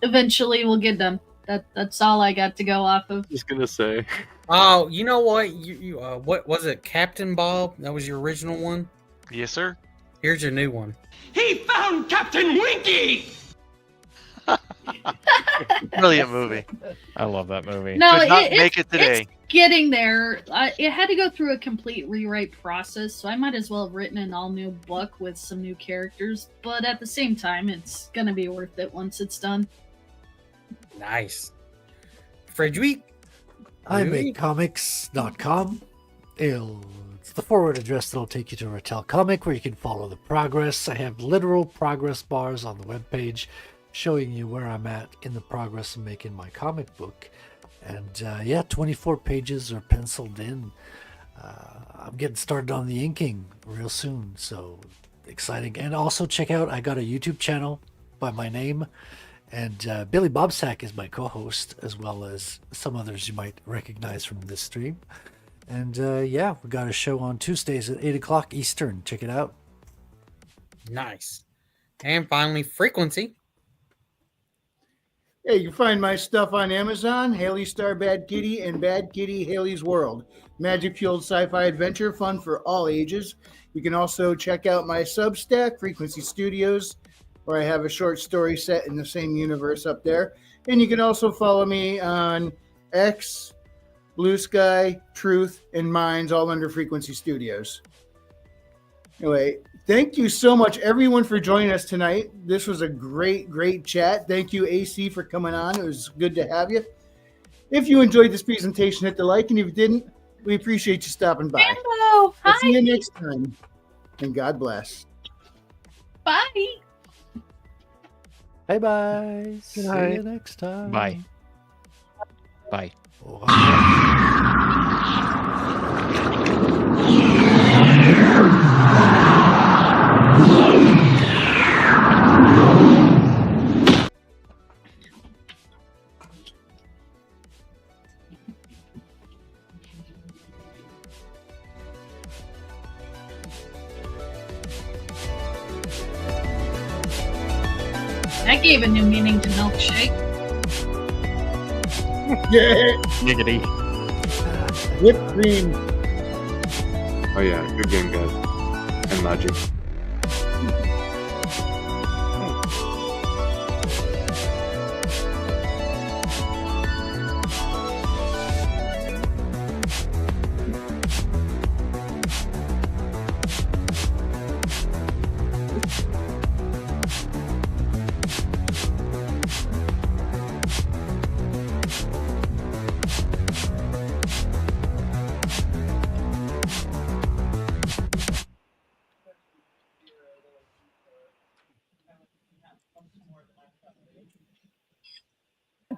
Eventually, we'll get done. That's all I got to go off of. Just gonna say. Oh, you know what? You what was it, Captain Bob? That was your original one. Yes, sir. Here's your new one. He found Captain Winky! Brilliant movie. I love that movie. No, Could not make it today. It's getting there. It had to go through a complete rewrite process, so I might as well have written an all new book with some new characters. But at the same time, it's gonna be worth it once it's done. Nice. Frederick. imakecomics.com. It's the forward address that'll take you to Rattel Comic, where you can follow the progress. I have literal progress bars on the webpage showing you where I'm at in the progress of making my comic book. And 24 pages are penciled in. I'm getting started on the inking real soon, so exciting. And also check out, I got a YouTube channel by my name, and Billy Bobsack is my co-host, as well as some others you might recognize from this stream. And we got a show on Tuesdays at 8 o'clock Eastern. Check it out. Nice. And finally, Frequency. Hey, you can find my stuff on Amazon, Haley Star Bad Kitty and Bad Kitty Haley's World. Magic-fueled sci-fi adventure, fun for all ages. You can also check out my Substack, Frequency Studios, where I have a short story set in the same universe up there. And you can also follow me on X, Blue Sky, Truth, and Minds, all under Frequency Studios. Anyway, thank you so much, everyone, for joining us tonight. This was a great, great chat. Thank you, AC, for coming on. It was good to have you. If you enjoyed this presentation, hit the like, and if you didn't, we appreciate you stopping by. Hello. I'll Hi. see you next time, and God bless. Bye. Bye-bye. See night. you next time. Bye. Bye. That gave a new meaning to milkshake. Yeah, Giggity. whipped cream. Oh yeah, good game, guys. And Magic.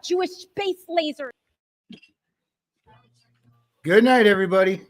Jewish space laser. Good night, everybody.